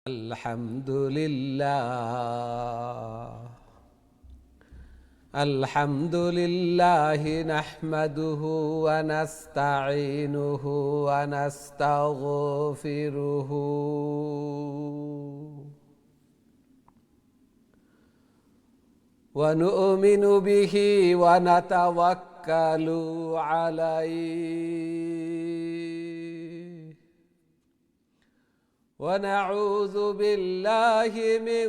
الحمد لله الحمد لله نحمده ونستعينه ونستغفره ونؤمن به ونتوكل عليه ونعوذ بالله من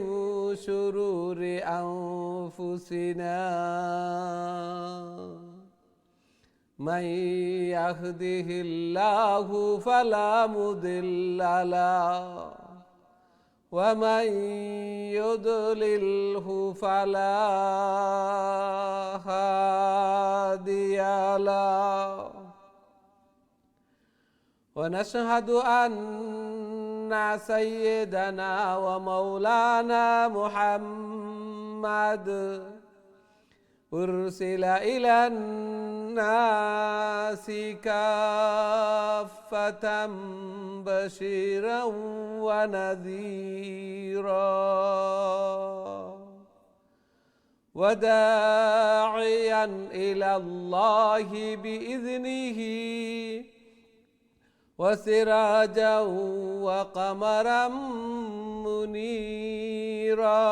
شرور أنفسنا من يهده الله فلا مضل له ومن يضلله فلا هادي له ونشهد أن سيدنا ومولانا محمد أرسل إلى الناس كافة بشيرا ونذيرا وداعيا إلى الله بإذنه وسراجا وقمرا منيرا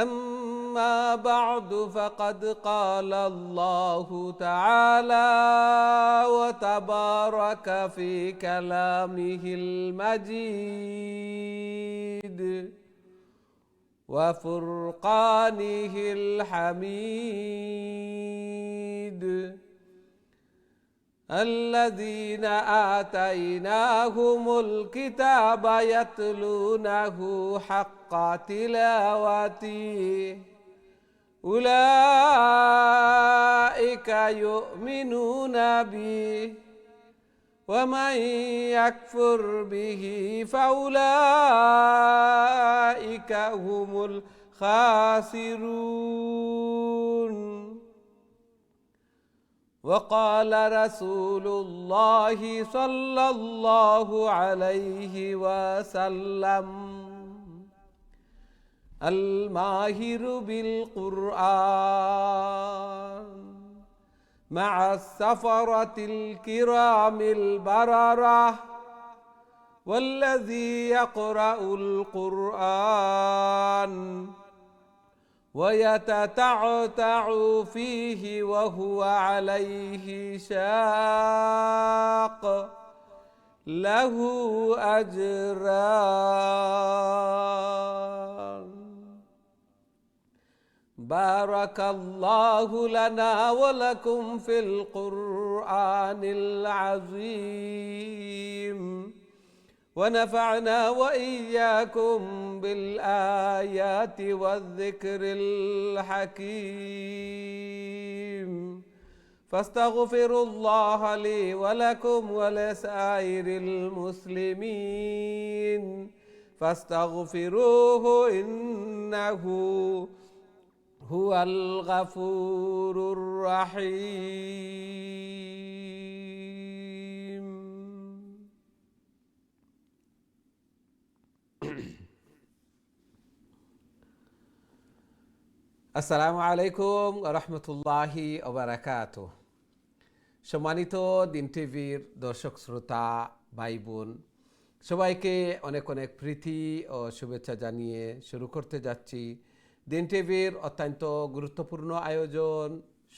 أما بعد فقد قال الله تعالى وتبارك في كلامه المجيد وفرقانه الحميد الذين آتيناهم الكتاب يتلونه حق تلاوته أولئك يؤمنون به ومن يكفر به فأولئك هم الخاسرون وقال رسول الله صلى الله عليه وسلم الماهر بالقرآن مع السفرة الكرام البررة والذي يقرأ القرآن ويتتعتع فيه وهو عليه شاق له أجران بارك الله لنا ولكم في القرآن العظيم ونفعنا وإياكم بالآيات والذكر الحكيم فاستغفروا الله لي ولكم ولسائر المسلمين فاستغفروه إنه هو الغفور الرحيم আসসালামু আলাইকুম ওয়া রাহমাতুল্লাহি ওয়া বারাকাতুহু। সম্মানিত দিন টিভির দর্শক শ্রোতা ভাই বোন সবাইকে অনেক অনেক প্রীতি ও শুভেচ্ছা জানিয়ে শুরু করতে যাচ্ছি দিন টিভির অত্যন্ত গুরুত্বপূর্ণ আয়োজন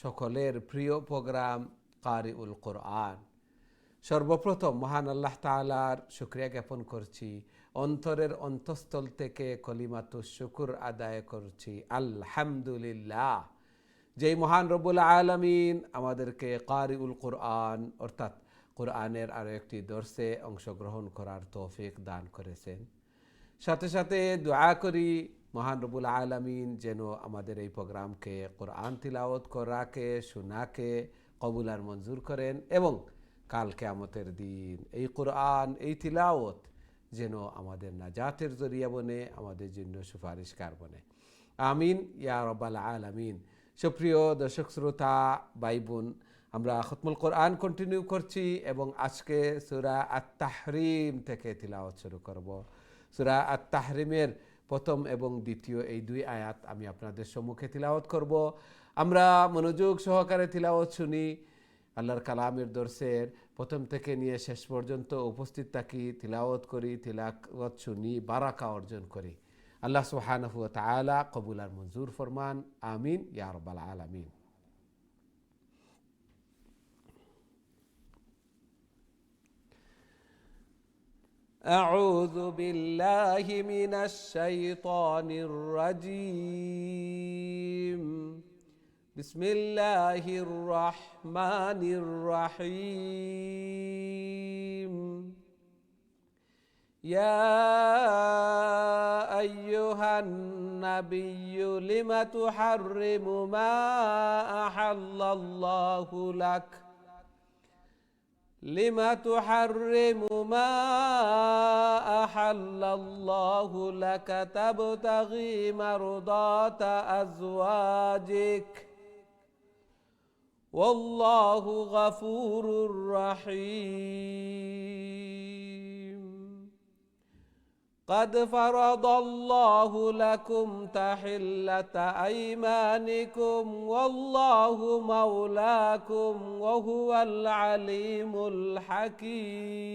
সকলের প্রিয় প্রোগ্রাম কারিউল কোরআন। সর্বপ্রথম মহান আল্লাহ তাআলার শুকরিয়া জ্ঞাপন করছি, অন্তরের অন্তঃস্থল থেকে কলিমাতুশ শুকর আদায় করছি আলহামদুলিল্লাহ। যেই মহান রব্বুল আলামিন আমাদেরকে কারিউল কোরআন অর্থাৎ কোরআনের আরও একটি দর্সে অংশগ্রহণ করার তৌফিক দান করেছেন। সাথে সাথে দোয়া করি মহান রব্বুল আলামিন যেন আমাদের এই প্রোগ্রামকে কোরআন তিলাওয়াত করাকে শোনাকে কবুল আর মঞ্জুর করেন এবং কাল কিয়ামতের দিন এই কোরআন এই তিলাওয়াত যেন আমাদের নাজাতের জরিয়া বনে, আমাদের জন্য সুপারিশকার বনে। আমিন ইয়া রাব্বাল আলামিন। সুপ্রিয় দর্শক শ্রোতা ভাই বোন, আমরা খতমুল কোরআন কন্টিনিউ করছি এবং আজকে সূরা আত-তাহরিম থেকে তিলাওয়াত শুরু করব। সূরা আত-তাহরিমের প্রথম এবং দ্বিতীয় এই দুই আয়াত আমি আপনাদের সম্মুখে তিলাওয়াত করব। আমরা মনোযোগ সহকারে তিলাওয়াত শুনি, আল্লাহর কালামের দর্শের প্রথম থেকে নিয়ে শেষ পর্যন্ত উপস্থিত থাকি, তিলাওয়াত করি, তিলাওয়াত শুনি, বারাকা অর্জন করি। আল্লাহ সুবহানাহু ওয়া তাআলা কবুল আর মঞ্জুর ফরমান, আমিন ইয়া রাব্বাল আলামিন। أعوذ بالله من الشيطان الرجيم. بسم الله الرحمن الرحيم. يا أيها النبي لم تحرم ما أحل الله لك لم تحرم ما أحل الله لك تبتغي مرضات أزواجك والله غفور رحيم. قد فرض الله لكم تحلة أيمانكم والله مولاكم وهو العليم الحكيم.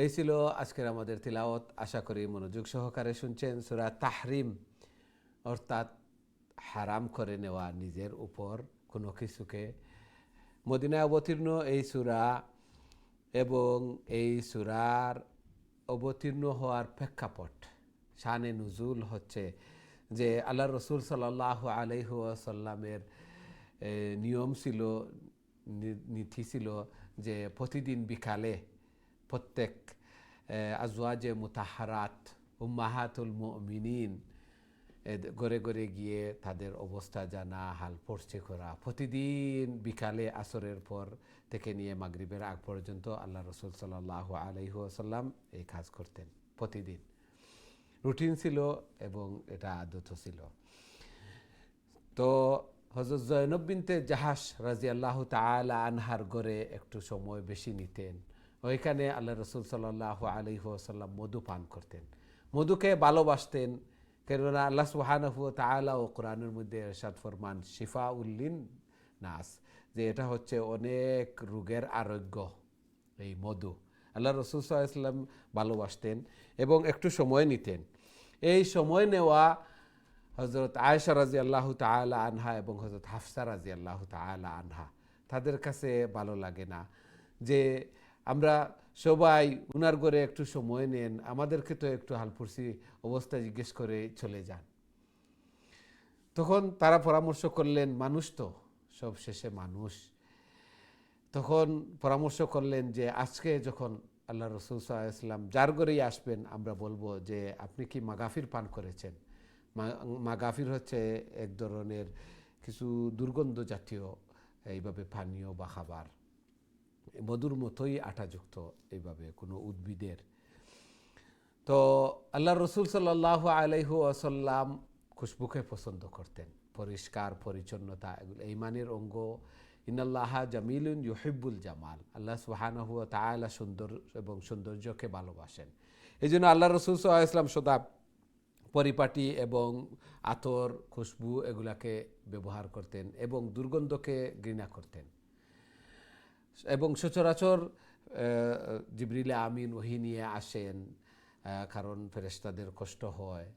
এই ছিল আজকের আমাদের তিলাওয়াত। আশা করি মনোযোগ সহকারে শুনছেন। সূরা তাহরিম অর্থাৎ হারাম করে নেওয়া নিজের উপর কোনো কিছুকে। মদিনায় অবতীর্ণ এই সূরা এবং এই সূরার অবতীর্ণ হওয়ার প্রেক্ষাপট, শানে নুজুল হচ্ছে যে আল্লাহ রসুল সাল্লাল্লাহু আলাইহি ওয়াসাল্লামের নিয়ম ছিল, নীতি ছিল যে প্রতিদিন বিকালে প্রত্যেক আজওয়াজে মুতাহারাত উম্মাহাতুল মুমিনিন ঘরে ঘরে গিয়ে তাদের অবস্থা জানা, হাল পরিচয় করা। প্রতিদিন বিকালে আসরের পর থেকে নিয়ে মাগরিবের আগ পর্যন্ত আল্লাহ রসুল সাল্লাল্লাহু আলাইহি ওয়াসাল্লাম এই কাজ করতেন। প্রতিদিন রুটিন ছিল এবং এটা আদত ছিল। তো হযরত জয়নব বিনতে জাহাশ রাদিয়াল্লাহু তাআলা আনহার ঘরে একটু সময় বেশি নিতেন। ওইখানে আল্লাহ রসুল সাল্লাল্লাহু আলাইহি ওয়াসাল্লাম মধু পান করতেন, মধুকে ভালোবাসতেন। কেননা আল্লাহ সুবহানাহু ওয়া তাআলা ও কোরআনের মধ্যে ইরশাদ ফরমান শিফাউল লিন নাস, যে এটা হচ্ছে অনেক রোগের আরোগ্য এই মধু। আল্লাহ রসুল সাল্লাল্লাহু আলাইহি ওয়াসাল্লাম ভালোবাসতেন এবং একটু সময় নিতেন। এই সময় নেওয়া হযরত আয়েশা রাদিয়াল্লাহু তাআলা আনহা এবং হযরত হাফসা রাদিয়াল্লাহু তাআলা আনহা তাদের কাছে ভালো লাগে না যে আমরা সবাই উনার ঘরে একটু সময় নেন, আমাদেরকে তো একটু হালপুরসি অবস্থা জিজ্ঞেস করে চলে যান। তখন তারা পরামর্শ করলেন, মানুষ তো সব শেষে মানুষ, তখন পরামর্শ করলেন যে আজকে যখন আল্লাহ রসুল সাল্লাল্লাহু আলাইহি ওয়াসাল্লাম যার ঘরেই আসবেন আমরা বলবো যে আপনি কি মাগাফির পান করেছেন। মাগাফির হচ্ছে এক ধরনের কিছু দুর্গন্ধ জাতীয় এইভাবে পানীয় বা খাবার, মধুর মতোই আটাযুক্ত এইভাবে কোনো উদ্ভিদের। তো আল্লাহ রসুল সাল্লাল্লাহু আলাইহি ওয়াসাল্লাম খুশবুকে পছন্দ করতেন, পরিষ্কার পরিচ্ছন্নতা, এগুলো ঈমানের অঙ্গ। ইন্নাল্লাহা জামিলুন ইউহিব্বুল জামাল, আল্লাহ সুবহানাহু ওয়া তাআলা সুন্দর এবং সৌন্দর্যকে ভালোবাসেন। এই জন্য আল্লাহ রসুল সাল্লাল্লাহু আলাইহি ওয়াসাল্লাম সদা পরিপাটি এবং আতর খুশবু এগুলাকে ব্যবহার করতেন এবং দুর্গন্ধকে ঘৃণা করতেন। এবং সচরাচর জিবরিল আমিন ওহী নিয়ে আসেন, কারণ ফেরেশতাদের কষ্ট হয়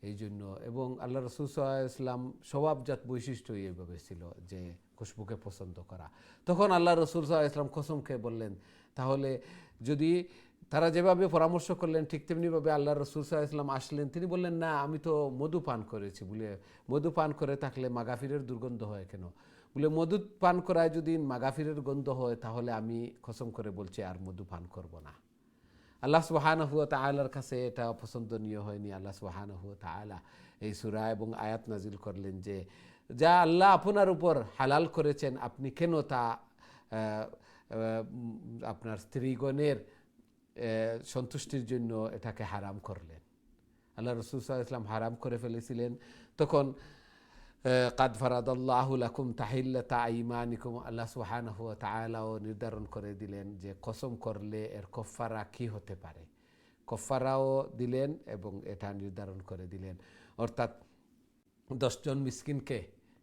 এই জন্য। এবং আল্লাহ রসুল সাল্লাল্লাহু আলাইহি ওয়াসাল্লাম স্বভাবজাত বৈশিষ্ট্য এইভাবে ছিল যে খুশবুকে পছন্দ করা। তখন আল্লাহ রসুল সাল্লাল্লাহু আলাইহি ওয়াসাল্লাম কসমকে বললেন, তাহলে যদি তারা যেভাবে পরামর্শ করলেন ঠিক তেমনিভাবে আল্লাহ রসুল সাল্লাল্লাহু আলাইহি ওয়াসাল্লাম আসলেন। তিনি বললেন, না আমি তো মধু পান করেছি, বলে মধু পান করে থাকলে মাগাফিরের দুর্গন্ধ হয় কেন? বলে মধু পান করায় যদি মাগাফিরের গন্ধ হয় তাহলে আমি কসম করে বলছি আর মধু পান করব না। আল্লাহ সুবহানাহু ওয়া তাআলার কাছে এটা পছন্দনীয় হয়নি। আল্লাহ সুবহানাহু ওয়া তাআলা এই সূরা এবং আয়াত নাজিল করলেন যে যা আল্লাহ আপনার উপর হালাল করেছেন আপনি কেন তা আপনার স্ত্রীগণের সন্তুষ্টির জন্য এটাকে হারাম করলেন। আল্লাহ রসুল সাল্লাল্লাহু আলাইহি ওয়াসাল্লাম হারাম করে ফেলেছিলেন তখন কাদ ফারাদাল্লাহু লাকুম তাহিল্লাতা আইমানিকুম, আল্লাহ সুবহানাহু ওয়া তাআলাও নির্ধারণ করে দিলেন যে কসম করলে এর কফারা কি হতে পারে, কফারাও দিলেন এবং এটা নির্ধারণ করে দিলেন। অর্থাৎ 10 জন মিসকিনকে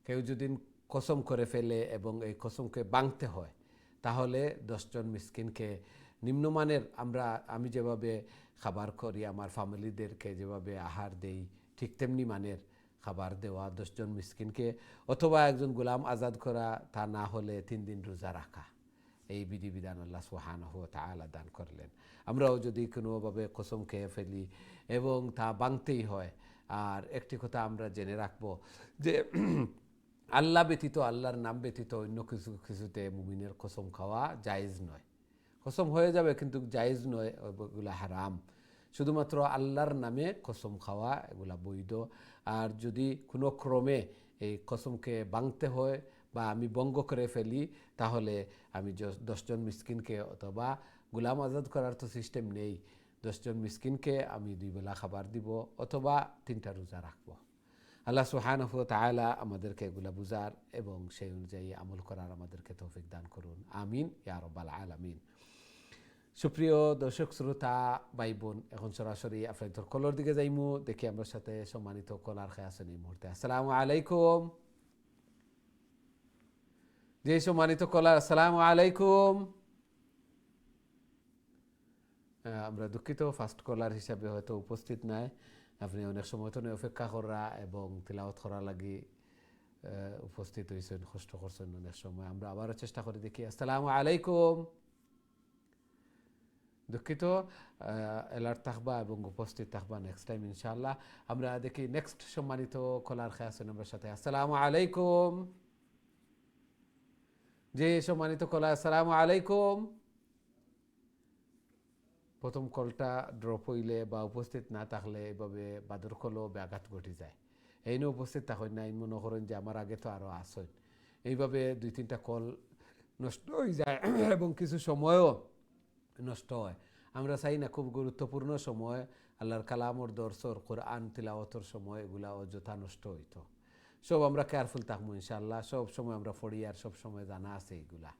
কেউ যদি কসম করে ফেলে এবং এই কসমকে ভাঙতে হয়, তাহলে 10 জন মিসকিনকে নিম্নমানের আমি যেভাবে খাবার করি, আমার ফ্যামিলিদেরকে যেভাবে আহার দেই, ঠিক তেমনি মানের খাবার দেওয়া 10 জন মিসকিনকে, অথবা একজন গোলাম আজাদ করা, তা না হলে 3 দিন রোজা রাখা, এই বিধিবিধান আল্লাহ সুবহানাহু ওয়া তাআলা দান করলেন। আমরাও যদি কোনোভাবে কসম খেয়ে ফেলি এবং তা ভাঙতেই হয়, আর একটি কথা আমরা জেনে রাখবো যে আল্লাহ ব্যতীত, আল্লাহর নাম ব্যতীত অন্য কিছুতে মুমিনের কসম খাওয়া জায়েজ নয়। কসম হয়ে যাবে কিন্তু জায়েজ নয়, এগুলা হারাম। শুধুমাত্র আল্লাহর নামে কসম খাওয়া এগুলা বৈধ। আর যদি কোনো ক্রমে এই কসমকে ভাঙতে হয় বা আমি ভঙ্গ করে ফেলি, তাহলে আমি 10 জন মিসকিনকে, অথবা গোলাম আজাদ করার তো সিস্টেম নেই, 10 জন মিসকিনকে আমি 2 বেলা খাবার দিব, অথবা 3টা রোজা রাখবো। আল্লাহ সুবহানাহু ওয়া তাআলা আমাদেরকে এগুলা বুঝার এবং সেই অনুযায়ী আমল করার আমাদেরকে তৌফিক দান করুন, আমিন ইয়া রাব্বাল আলামিন। সুপ্রিয় দর্শক শ্রোতা ভাই বোন, এখন সরাসরি আপনাদের কলর দিকে যাইমু, দেখি আমার সাথে সম্মানিত কলার খেয়ে আছেন এই মুহূর্তে। আসসালামু আলাইকুম। জি সম্মানিত কলার, আসসালামু আলাইকুম। আমরা দুঃখিত, ফার্স্ট কলার হিসাবে হয়তো উপস্থিত নাই। আপনি অনেক সময় তো অপেক্ষা করা এবং তিলাওয়াত করা লাগি উপস্থিত হয়েছেন, কষ্ট করছেন অনেক সময়। আমরা আবারও চেষ্টা করে দেখি। আসসালামু আলাইকুম। দুঃখিত, অ্যালার্ট থাকবা এবং উপস্থিত থাকবা নেক্সট টাইম ইনশাআল্লাহ। আমরা দেখি নেক্সট সম্মানিত কলার খেয়ে আছেন আমার সাথে। আসসালামু আলাইকুম। জি সম্মানিত কলার, আসসালামু আলাইকুম। প্রথম কলটা ড্রপ হইলে বা উপস্থিত না থাকলে এভাবে বাদর কলও ব্যাঘাত ঘটে যায়। এই নিয়ে উপস্থিত থাকেন না, মনে করেন যে আমার আগে তো আরও আসেন, এইভাবে 2-3টা কল নষ্ট হয়ে যায় এবং কিছু সময়ও নষ্ট হয়। আমরা চাই না খুব গুরুত্বপূর্ণ সময়, আল্লাহর কালামর দর্শর কোরআন তিলাওয়াতর সময় এগুলা অযথা নষ্ট হইতো। সব আমরা কেয়ারফুল থাকবো ইনশাআল্লাহ, সব সময় আমরা পড়ি আর সব সময় জানা আছে এগুলা।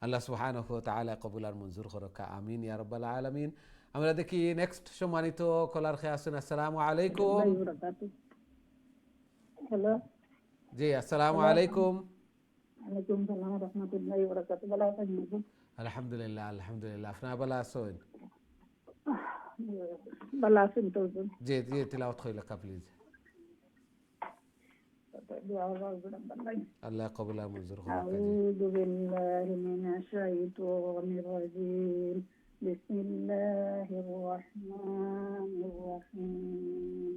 আল্লাহ সুবহানাহু ওয়া তাআলা কবুল আর মঞ্জুর করুক, আমিন ইয়া রাব্বাল আলামিন। আমরা দেখি নেক্সট সম্মানিত কলার খেয়ে আসুন। আসসালামু আলাইকুম। হ্যালো। জি আসসালামু হ্যালো। আলাইকুম। ওয়ালাইকুম সালাম ওয়া রাহমাতুল্লাহি ওয়া বারাকাতুহু। ভালো আছেন? আলহামদুলিল্লাহ আলহামদুলিল্লাহ, আপনার ভালো আছেন? ভালো আছেন তো? জি জি, তিলাওয়াত কইলা প্লিজ। আল্লাহ কবুল আর মঞ্জুর করুক। أعوذ بالله من الشيطان الرجيم. بسم الله الرحمن الرحيم.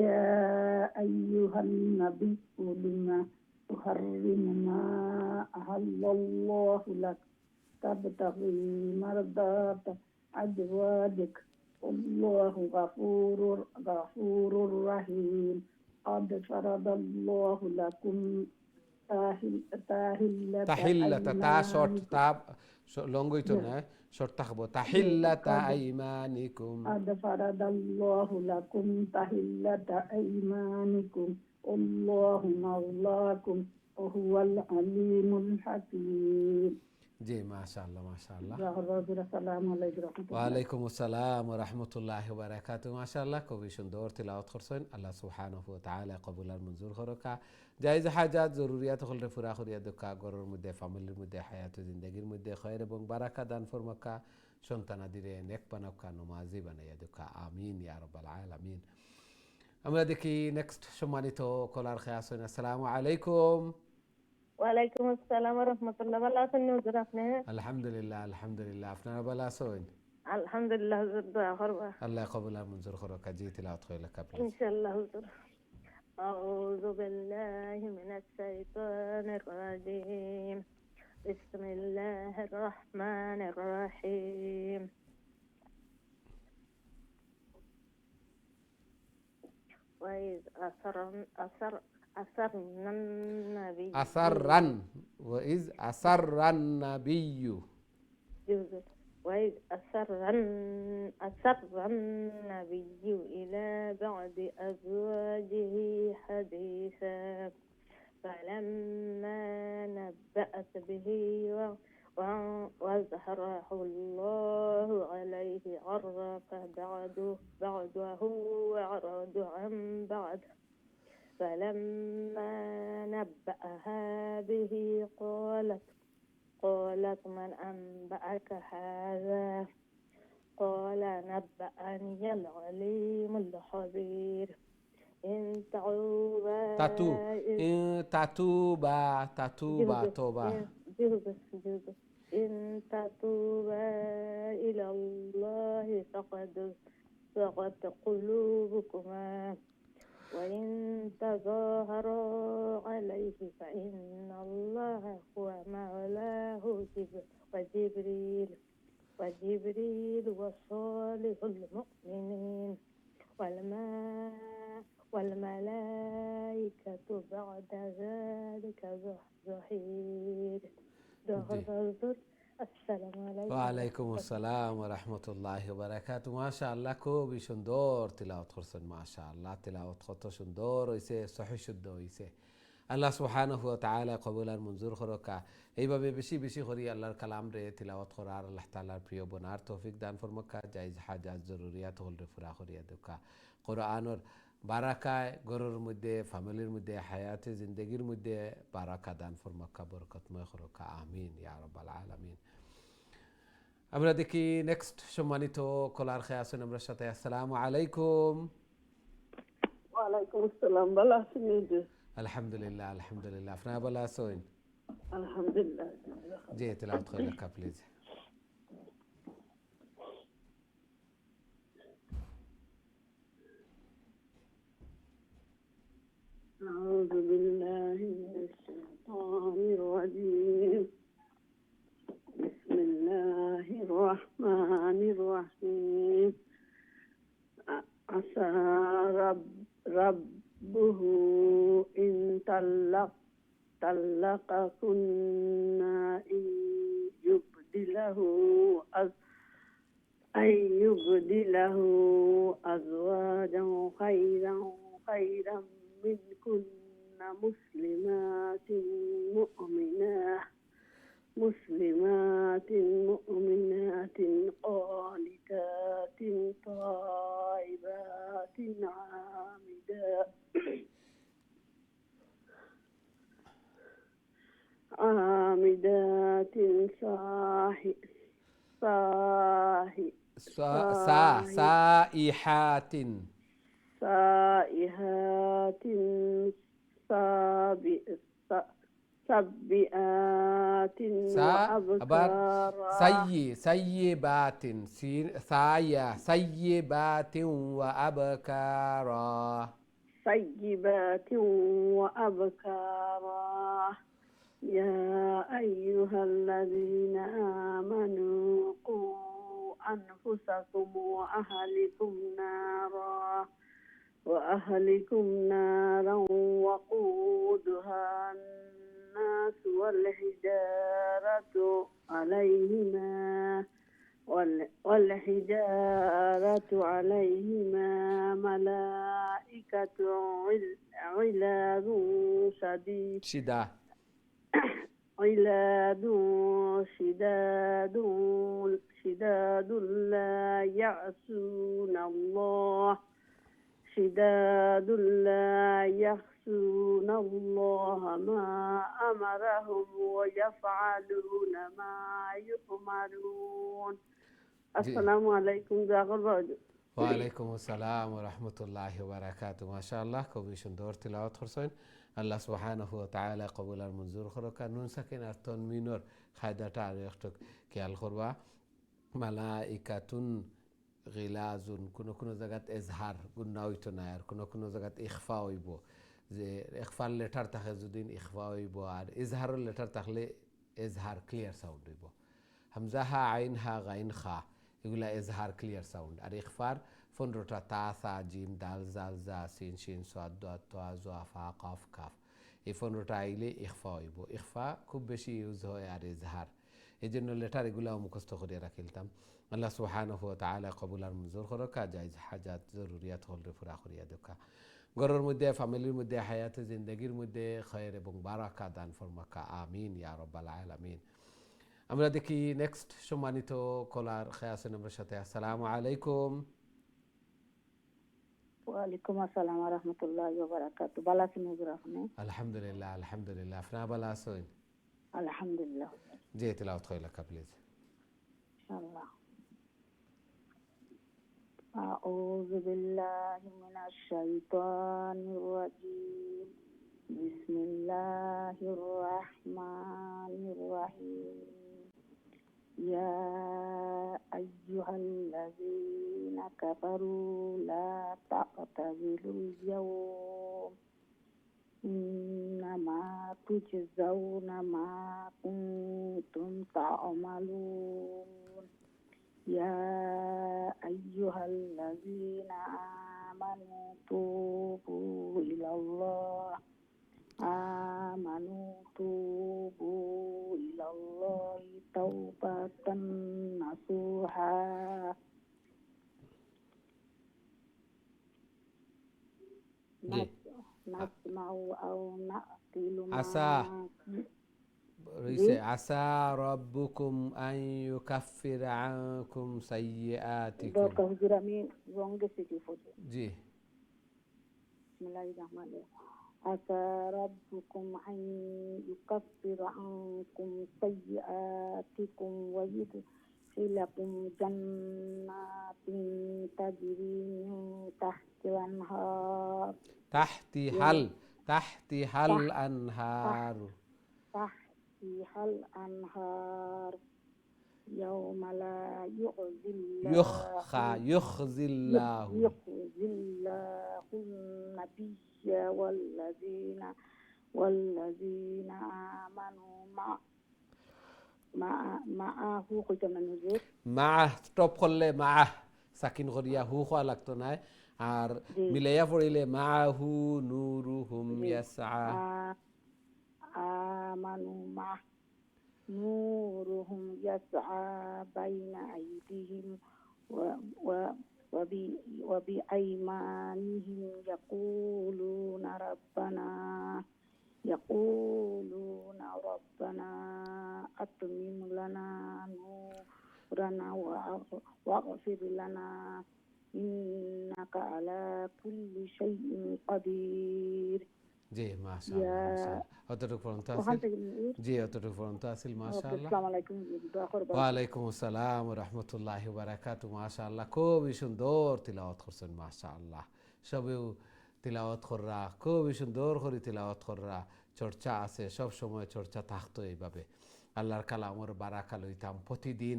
يا أيها النبي لما تحرم ما أحل الله لك تبتغي مرضات أزواجك والله غفور رحيم. قد فرض الله لكم তাহিল্লাতা, তা শর্ট, তা লং হইতো না, শর্ট থাকবো। তাহিল্লাতা আইমানিকুম। قد فرض الله لكم تحلة أيمانكم والله مولاكم وهو العليم الحكيم. জি মাশাআল্লাহ মাশাআল্লাহ। আসসালামু আলাইকুম। ওয়ালাইকুম আসসালাম ওয়া রাহমাতুল্লাহি ওয়া বারাকাতুহু। মাশাআল্লাহ, খুবই সুন্দর তিলাওয়াত করছেন। আল্লাহ সুবহানাহু ওয়া তাআলা কবুল আর মঞ্জুর করুক। জায়েজ হাজাত জরুরিয়াত হলরে পুরা করিয়া দোকা, ঘরের মধ্যে ফ্যামিলির মধ্যে হায়াত জিন্দেগির মধ্যে খয়র এবং বারাকা দান ফরমাকা, সন্তানাদিরে নেক বানাকা, নমাজি বানাইয়া দোকা, আমিন ইয়া রাব্বাল আলামিন। আমরা দেখি নেক্সট সম্মানিত কলার খেয়ে আসেন। আসসালামু আলাইকুম। ওয়ালাইকুম আসসালাম ওয়া রাহমাতুল্লাহ। ভালো আছেন হুজুর আপনি? আলহামদুলিল্লাহ আলহামদুলিল্লাহ, আপনারা ভালো আছেন? আলহামদুলিল্লাহ হুজুর, দোয়া করবা। আল্লাহ কবুল আর মঞ্জুর করুক। জি তিলাওয়াত কইলা প্লিজ। ইনশাআল্লাহ হুজুর। আউযু বিল্লাহি মিনাশ শাইতানির রাজীম। বিসমিল্লাহির রহমানির রহিম। وإذ أسرنا النبي আসাররান, ওয়াইজ আসাররান নাবিয়্যু। جزء. وإذ أسر النبي إلى بعض أزواجه حديثا فلما نبأت به وأظهره الله عليه عرف بعضه وأعرض عن بعض فلما نبأها به قالت من أنبأك هذا قال نبأني العليم الخبير إن تعتوبا توبة. إن تتوبا إلى الله فقد صغت قلوبكما وإن تظاهرا عليه فإن الله هو مولاه وجبريل وصالح المؤمنين والملائكة بعد ذلك ظهير. السلام عليكم. ওয়ালাইকুম আসসালাম ওয়া রাহমাতুল্লাহি ওয়া বারাকাতুহু। মাশাআল্লাহ, খুবই সুন্দর তিলাওয়াত করছেন। মাশাআল্লাহ, তিলাওয়াত কত সুন্দর হইছে, সহিহ শুদ্ধ হইছে। আল্লাহ সুবহানাহু ওয়া তাআলা কবুল আর মঞ্জুর করকা। এইভাবে বেশি বেশি করি আল্লাহর কালাম রে তিলাওয়াত করার, আল্লাহ তাআলার প্রিয় বনার তৌফিক দান ফরমাকা। জায়েজ হাজাত জরুরিয়াত হল রে পুরা করিয়া দেকা। কোরআনের বারাকায় গরুর মধ্যে, ফ্যামিলির মধ্যে, হায়াতে জিন্দগির মধ্যে বারাকা দান ফরমাকা, বরকতময় করকা। আমিন ইয়া রাব্বাল আলামিন। আমরা দেখি নেক্সট সম্মানিত কলার খেয়ে আছেন আমার সাথে। আসসালামু আলাইকুম। ওয়ালাইকুম আসসালাম। ভালো আছেন? আলহামদুলিল্লাহ, আলহামদুলিল্লাহ। আপনারা ভালো আছেন? আলহামদুলিল্লাহ। জি, তেলাওয়াত করে রাখা প্লিজ। أعوذ بالله من الشيطان الرجيم. بسم الله الرحمن الرحيم. عسى ربه إن طلقكن أن يبدله أزواجا خيرا منكن مسلمات مؤمنات قانتات طائبات عامدات سائحات سبئات وأبكارا سيبات سيبات وأبكارا. يا أيها الذين آمنوا قوا أنفسكم وأهلكم نارا وقودها الناس والحجارة عليهما ملائكة غلاظ شداد لا يعصون الله ما أمرهم ويفعلون ما يؤمرون. السلام عليكم جزاك الله خير. ওয়ালাইকুম আসসালাম ওয়া রাহমাতুল্লাহি ওয়া বারাকাতুহু। মাশাআল্লাহ, খুবই সুন্দর তিলাওয়াত করছেন। আল্লাহ সুবহানাহু ওয়া তাআলা কবুল আর মঞ্জুর করকা। নুন সাকিন আর তানমিনের কায়দাটা আর একটু খেয়াল করবা। মালাইকাতুন গিলাজুন, কোনো জায়গাত এজহার গুন্না হইতো না, আর কোনো জায়গাত ইখফা হইব। যে ইখফার লেটার থাকে যদি ইখফা হইব, আর ইজহারের লেটার থাকলে এজহার ক্লিয়ার সাউন্ড হইব। হামজা হা, আইন হা, গাইন খা, এগুলা এজহার ক্লিয়ার সাউন্ড। আর ইখফার 15টা তা, সা, জিম, দাল, জাল, জা, সিন, শিন, সাদ, দাত, তা, জা, ফা, কাফ, কাফ। এই 15টা আইলে ইখফা হইব। ইখফা খুব বেশি ইউজ হয় আর এজহার। এই জন্য লেটার এগুলাও মুখস্থ করে রাখিলতাম। আল্লাহ সুবহানাহু ওয়া তাআলা কবুল আর মঞ্জুর করকা, জায়েজ হাজাত জরুরিয়াত হলরে পুরা করিয়া দেখা, ঘরের মধ্যে ফ্যামিলির মধ্যে হায়াতে জিন্দগির মধ্যে খয়ের এবং বারাকা দান ফরমাকা, আমিন ইয়া রাব্বাল আলামিন। আমরা দেখি নেক্সট সম্মানিত কলার খেয়াছেন আমার সাথে। আসসালামু আলাইকুম। ওয়ালাইকুম আসসালাম ওয়া রাহমাতুল্লাহি ওয়া বারাকাতুহু। ভালো আছেন হুজুর আপনি? আলহামদুলিল্লাহ আলহামদুলিল্লাহ, আপনার ভালো আছেন? আলহামদুলিল্লাহ জি, তেলাওয়াত কইলাকা প্লিজ। ইনশাআল্লাহ। আউযু বিল্লাহি মিনাশ শাইতানির রাজীম। বিসমিল্লাহির রাহমানির রাহিম। ইয়া আইয়ুহাল্লাযীনা কাফারু লা তা'তাযিলুল ইয়াওম ইন্নামা তুজজাউনা মা কুনতুম তা'মালুন। ইয়া আইয়ুহাল্লাযীনা আমানু তুবু ইলাল্লাহি তাওবাতান নাসুহা। জি, নাসমাউ আও না'তিলু আসা রইছে আসা রাব্বুকুম আন ইউকাফিরা আনকুম সাইয়্যাতিকুম। দরকার হুজুর, আমি রং গেছি কি ফজর। জি, বিসমিল্লাহির রহমানির রহিম। আসা রাব্বুকুম আন ইউকাফিরা আনকুম সাইয়্যাতিকুম ওয়া ইউদখিলাকুম জান্নাতিন তাজরি মিন তাহতিল আনহার তাহতি হাল আনহার তাহতিহাল আনহার ইয়াওমা লা يخزي يخزillahu النبيّ والذين آمنوا معه কইতাম না হুজুর। মাহ স্টপ করলে মাহ সাকিন করিয়া হু খোয়া লাগতো না, আর মিলাইয়া পড়িলে মাহু নূরুহুম ইয়াসআ। আমানু মাহ نورهم يسعى بين أيديهم وبأيمانهم يقولون ربنا أتمم لنا نورنا واغفر لنا إنك على كل شيء قدير। জি, মাশাআল্লাহ অতটুকু পর্যন্ত আছে। জি, অতটুকু পর্যন্ত আছে মাশাআল্লাহ। আসসালামু আলাইকুম, দোয়া করবেন। ওয়া আলাইকুম আসসালাম ওয়া রাহমাতুল্লাহি ওয়া বারাকাতুহু। মাশাআল্লাহ, খুবই সুন্দর তিলাওয়াত করছেন মাশাআল্লাহ। সবেও তিলাওয়াত কররা, খুবই সুন্দর করে তিলাওয়াত কররা। চর্চা আছে, সব সময় চর্চা থাকতো এইভাবে। আল্লাহর কালামর বারাকা লইতাম প্রতিদিন,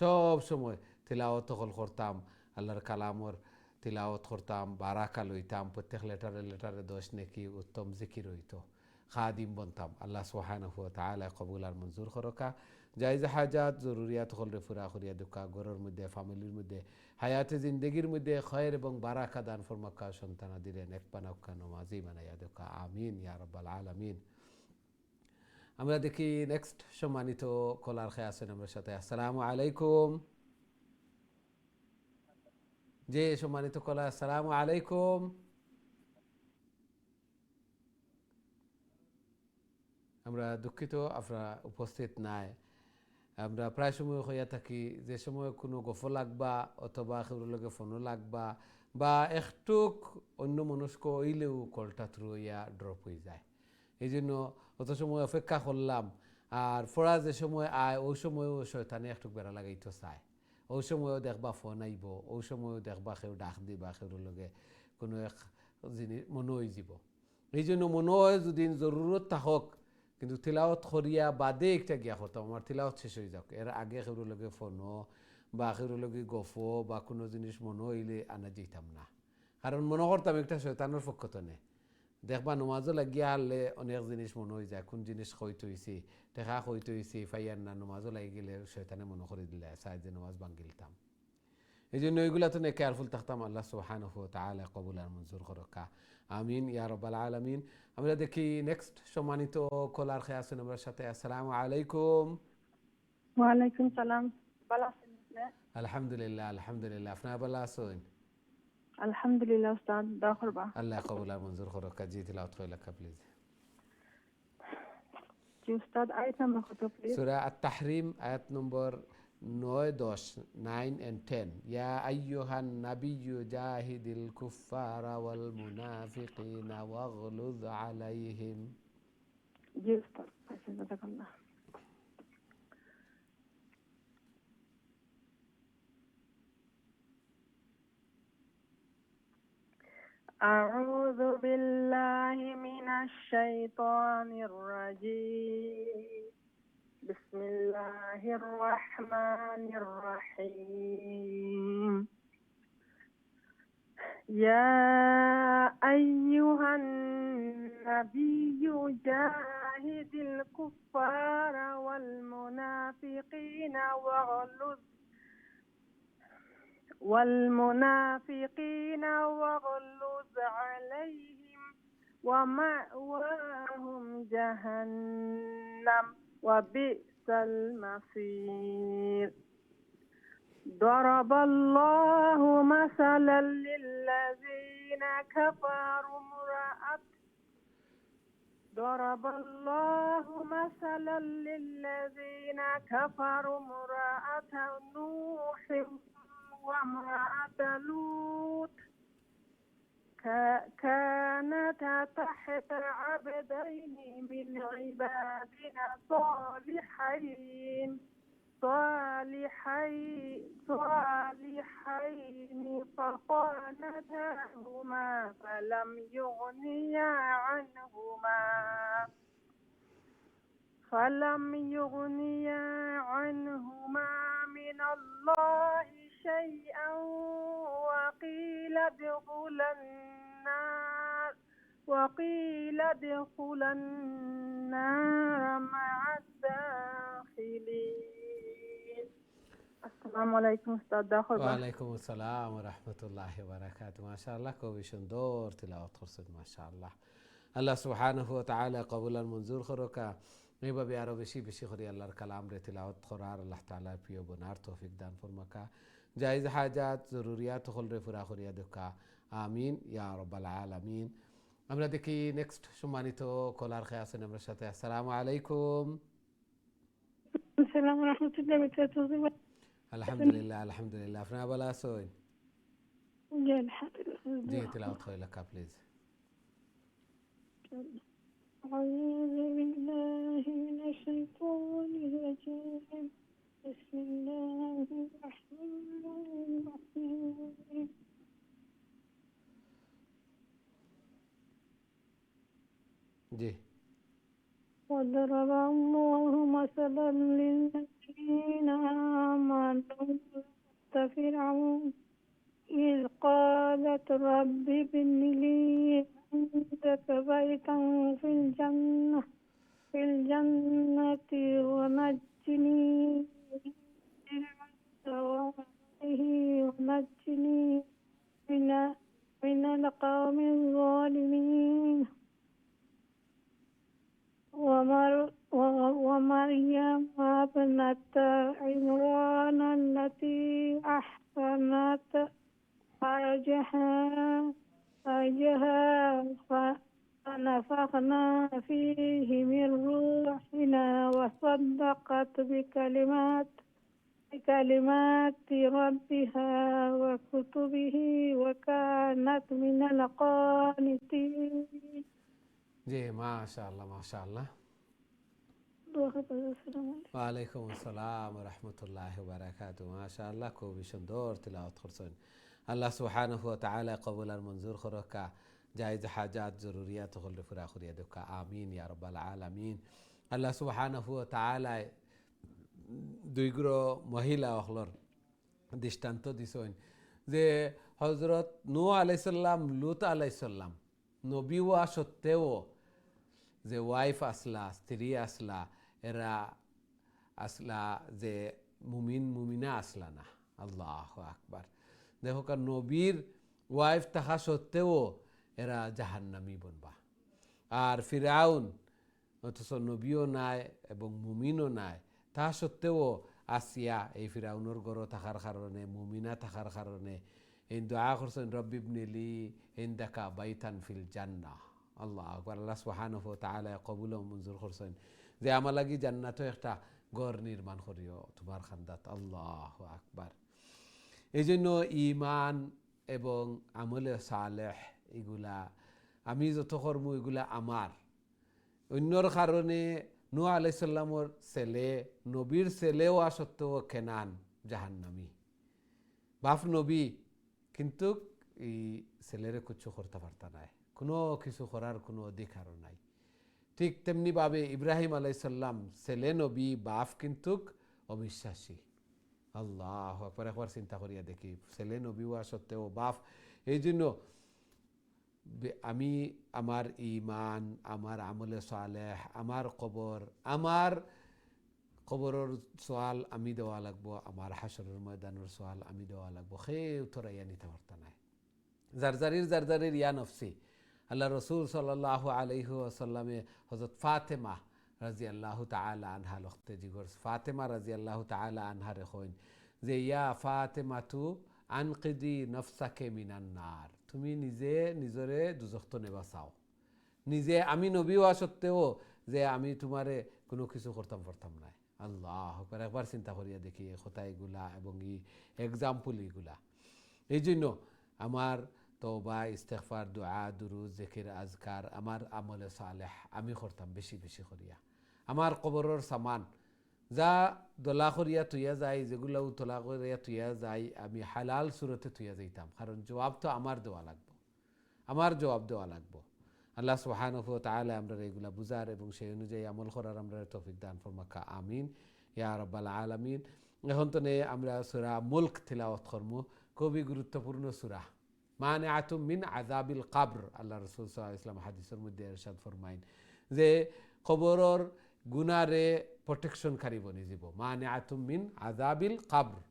সব সময় তিলাওয়াত করতাম, আল্লাহর কালামর তিলাওয়াত করতাম, বারাকা লইতাম। প্রত্যেক লেটারে 10 নেকি উত্তম জিকির হইতো, খাদিম বনতাম। আল্লাহ সুবহানাহু ওয়া তাআলা কবুল আর মঞ্জুর করকা, জায়েজ হাজাত জরুরিয়াত হলরে পুরা করিয়া দুকা, ঘরের মধ্যে ফ্যামিলির মধ্যে হায়াতে জিন্দগির মধ্যে খয়ের এবং বারাকা দান ফরমাকা, সন্তানাদিরে নেক বানাক্কা, নমাজি বানাইয়া দুকা, আমিন ইয়া রাব্বাল আলামিন। আমরা দেখি নেক্সট সম্মানিত কলার খেয়ে আছেন আমার সাথে। আসসালামু আলাইকুম। জি, সম্মানিত কলা, আসসালামু আলাইকুম। আমরা দুঃখিত আপনারা উপস্থিত নাই। আমরা প্রায় সময় হইয়া থাকি যে সময় কোনো গফ লাগবা অথবা সেগুলোর লগে ফোনও লাগবা বা একটুক অন্য মনস্ক হইলেও কলটা থ্রু হইয়া ড্রপ হয়ে যায়। এই জন্য অত সময় অপেক্ষা করলাম। আর ফোড়া যে সময় আয় ওই সময়ও শয়তানে একটু বেড়া লাগাইতে চায়, ওই সময়ও দেখবা ফোন আইব, ওই সময়ও দেখবা কেউ ডাক দিবা, সেগুলোর লগে কোনো এক জিনিস মনে হয়ে যাব। এই জন্য মনে হয় যদি জরুরত থাকক, কিন্তু তিলাওয়াত করিয়া বাদে একটা গিয়া হতাম, আমার তিলাওয়াত শেষ হয়ে যাক, এর আগে সেগুলোর লগে ফোনও বা সেগুলোর লগে গফও বা কোনো জিনিস মনে হইলে আনা যেতাম না। কারণ মনে করতাম একটা শয়তানোর পক্ষত নে, দেখবা নমাজও লাগিয়া আনলে অনেক জিনিস মনে হয়ে যায়, কোন জিনিস হইতে হয়েছি দেখা হইতে হয়েছি ফাইয়ার না, নমাজও লাগি গেলে শয়তানে মনে করে দিলে চাই যে নমাজ ভাঙ্গিলতাম। এই জন্য ওইগুলা তো কেয়ারফুল থাকতাম। আল্লাহ সুবহানাহু ওয়া তাআলা কবুল আর মঞ্জুর করকা, আমিন ইয়া রাব্বাল আলামিন। আমরা দেখি নেক্সট সম্মানিত কলার খেয়ে আছেন আমার সাথে। আসসালামু আলাইকুম। ওয়ালাইকুম সালাম। ভালো আছেন আপনি? আলহামদুলিল্লাহ আপনার ভালো আছেন? আলহামদুলিল্লাহ উস্তাদ, দোয়া করবা। আল্লাহ কবুল আর মঞ্জুর করুক। জি তিলাওয়াত কইলাকা প্লিজ। জি উস্তাদ, আয়াত নাম্বার কত প্লিজ? সূরা আত-তাহরিম আয়াত নম্বর 9, 10, 9 and 10. ইয়া আইয়ুহান নাবিয়্যু জাহিদিল কুফফারা ওয়াল মুনাফিকিনা ওয়াগলুয আলাইহিম। জি উস্তাদ, আচ্ছা জাযাকাল্লাহ। أعوذ بالله من الشيطان الرجيم. بسم الله الرحمن الرحيم. يا أيها النبي جاهد الكفار والمنافقين واغلظ عليهم ومأواهم جهنم وبئس المصير. ضرب الله مثلا للذين كفروا امرأة نوح وامرأة لوط كانتا تحت عبدين من عبادنا صالحين فخانتاهما فلم يغنيا عنهما من الله شيئا وقيل ادخلا النار مع الداخلين. السلام عليكم أستاذ داخل. ওয়ালাইকুম আসসালাম ওয়া রাহমাতুল্লাহি ওয়া বারাকাতুহু। মাশাআল্লাহ, খুবই সুন্দর তিলাওয়াত করছেন মাশাআল্লাহ। আল্লাহ সুবহানাহু ওয়া তাআলা কবুল আর মঞ্জুর করুকা। এইভাবে আরো বেশি বেশি করে আল্লাহর কালাম রে তিলাওয়াত করার আল্লাহ তাআলা প্রিয় বনার তৌফিক দান ফরমাকা। জায়েজ হাজাত জরুরিয়াত হল রে পুরা করিয়া দেখা। আমিন ইয়া রাব্বাল আলামিন। আমরা দেখি নেক্সট সম্মানিত কলার খেয়ে আছেন আমার সাথে। আসসালামু আলাইকুম। আসসালামু রাহমাতুল্লাহি ওয়া বারাকাতুহু। আলহামদুলিল্লাহ আপনারা ভালো আছেন? জি আলহামদুলিল্লাহ। জি তিলাওয়াত কইলাকা প্লিজ। أعوذ بالله من الشيطان الرجيم. بسم الله الرحمن الرحيم. জি وضرب الله مثلا للذين آمنوا فرعون إذ قالت رب ابن لي عندك بيتا في الجنة ونجني من فرعون ونجني من القوم الظالمين. ومريم ابنة عمران التي أحصنت فرجها فنفخنا فيه من روحنا وصدقت بكلمات ربها وكتبه وكانت من القانتين. জি মাশাআল্লাহ মাশাআল্লাহ। ওয়ালাইকুম আসসালাম ওয়া রাহমাতুল্লাহি ওয়া বারাকাতুহু। মাশাআল্লাহ, খুবই সুন্দর তিলাওয়াত করছেন। আল্লাহ সুবহানাহু ওয়া তাআলা কবুল আর মঞ্জুর করুকা। জায়েজ হাজাত জরুরিয়াত হল পুরা করিয়া দেখা। আমিন ইয়া রাব্বাল আলামিন। আল্লাহ সুবহানাহু ওয়া তাআলা দুইগ্র মহিলা হলর দৃষ্টান্ত দিছেন যে হযরত নূহ আলাইহিস সালাম, লূত আলাইহিস সালাম নবী হওয়া সত্ত্বেও যে ওয়াইফ আসলা, স্ত্রী আসলা, এরা আসলা যে মুমিনা আসলা না। আল্লাহু আকবার। দেখো কার নবীর ওয়াইফ থাকা সত্ত্বেও এরা জাহান্নামী বনবা। আর ফিরাউন অথচ নবীও নাই এবং মুমিনও নাই, তা সত্ত্বেও আসিয়া এই ফিরাউনের ঘরও থাকার কারণে, মুমিনা থাকার কারণে এই দোয়া করছেন, রব্বিবনিলি ইনদাকা বাইতান ফিল জান্নাহ। আল্লাহ আকবার। আল্লাহ সুবহানাহু ওয়া তাআলা কবুল ও মঞ্জুর করছেন যে আমার লাগি জান্নাতে একটা ঘর নির্মাণ করিও তোমার খান্দাত। আল্লাহু আকবার। এই জন্য ঈমান এবং আমলে সালেহ এগুলা আমি যত কর্ম এগুলা আমার, অন্যর কারণে নূহ আলাইহিস সালামর ছেলে, নবীর ছেলেও সত্ত্বেও কেনান জাহান্নামী, বাপ নবী, কিন্তু এই ছেলেরে কিছু করতে পারতা নাই, কোনো কিছু করার কোনো অধিকারও নাই। ঠিক তেমনিভাবে ইব্রাহিম আলাইহিস সালাম ছেলে নবী, বাপ কিন্তু অবিশ্বাসী। আল্লাহ একবার একবার চিন্তা করিয়া দেখি, ছেলে নবী হওয়া সত্ত্বেও বাপ। এই জন্য আমি আমার ঈমান, আমার আমলে সালেহ, আমার কবরের সোয়াল আমি দেওয়া লাগবো, আমার হাসরের ময়দানের সোয়াল আমি দেওয়া লাগবো, সেই উত্তরাইয়া নিতে পারতা নাই। জারজারির ইয়া নফসি। আল্লাহ রসুল সাল্লাল্লাহু আলাইহি ওয়াসাল্লামে হযরত ফাতেমা রাদিয়াল্লাহু তাআলা আনহা লখতে জিগর, ফাতেমা রাদিয়াল্লাহু তাআলা আনহা রেখইন যে ইয়া ফাতেমাতু আনকিদি নফসাকে মিনান নার, তুমি নিজে নিজরে দুজখ তো নেবাসাও। নিজে আমি নবী হওয়া সত্ত্বেও যে আমি তোমারে কোনো কিছু করতাম পারতাম না। আল্লাহ একবার চিন্তা করিয়া দেখি এই কথা এগুলা এবং এই এক্সাম্পল এগুলা। এই জন্য আমার তওবা, ইস্তেগফার, দুআ, দুরুদ, জিকির, আজকার, আমার আমলে সালেহ আমি করতাম বেশি বেশি করিয়া। আমার কবরের সামান যা দলা করিয়া তুইয়া যায়, যেগুলাও তোলা করিয়া তুইয়া যায়, আমি হালাল সুরতে তুইয়া যাইতাম, কারণ জবাব তো আমার দেওয়া লাগবো, আমার জবাব দেওয়া লাগবো। আল্লাহ সুবহানাহু ওয়া তাআলা আমরা এগুলা বুঝার এবং সেই অনুযায়ী আমল করার আমরা তৌফিক দান ফরমাকা, আমিন ইয়া রাব্বাল আলামিন। এখন তো নেই আমরা সূরা মুলক তিলাওয়াত করব, খুবই গুরুত্বপূর্ণ সূরা। মানিআতুম মিন আযাবিল কবর, আল্লাহ রাসূল সাল্লাল্লাহু আলাইহি ওয়াসাল্লাম হাদিসের মধ্যে ইরশাদ ফরমাইন যে কবরের গুনারে প্রোটেকশনকারী বনি যাব। মানিআতুম মিন আযাবিল কবর,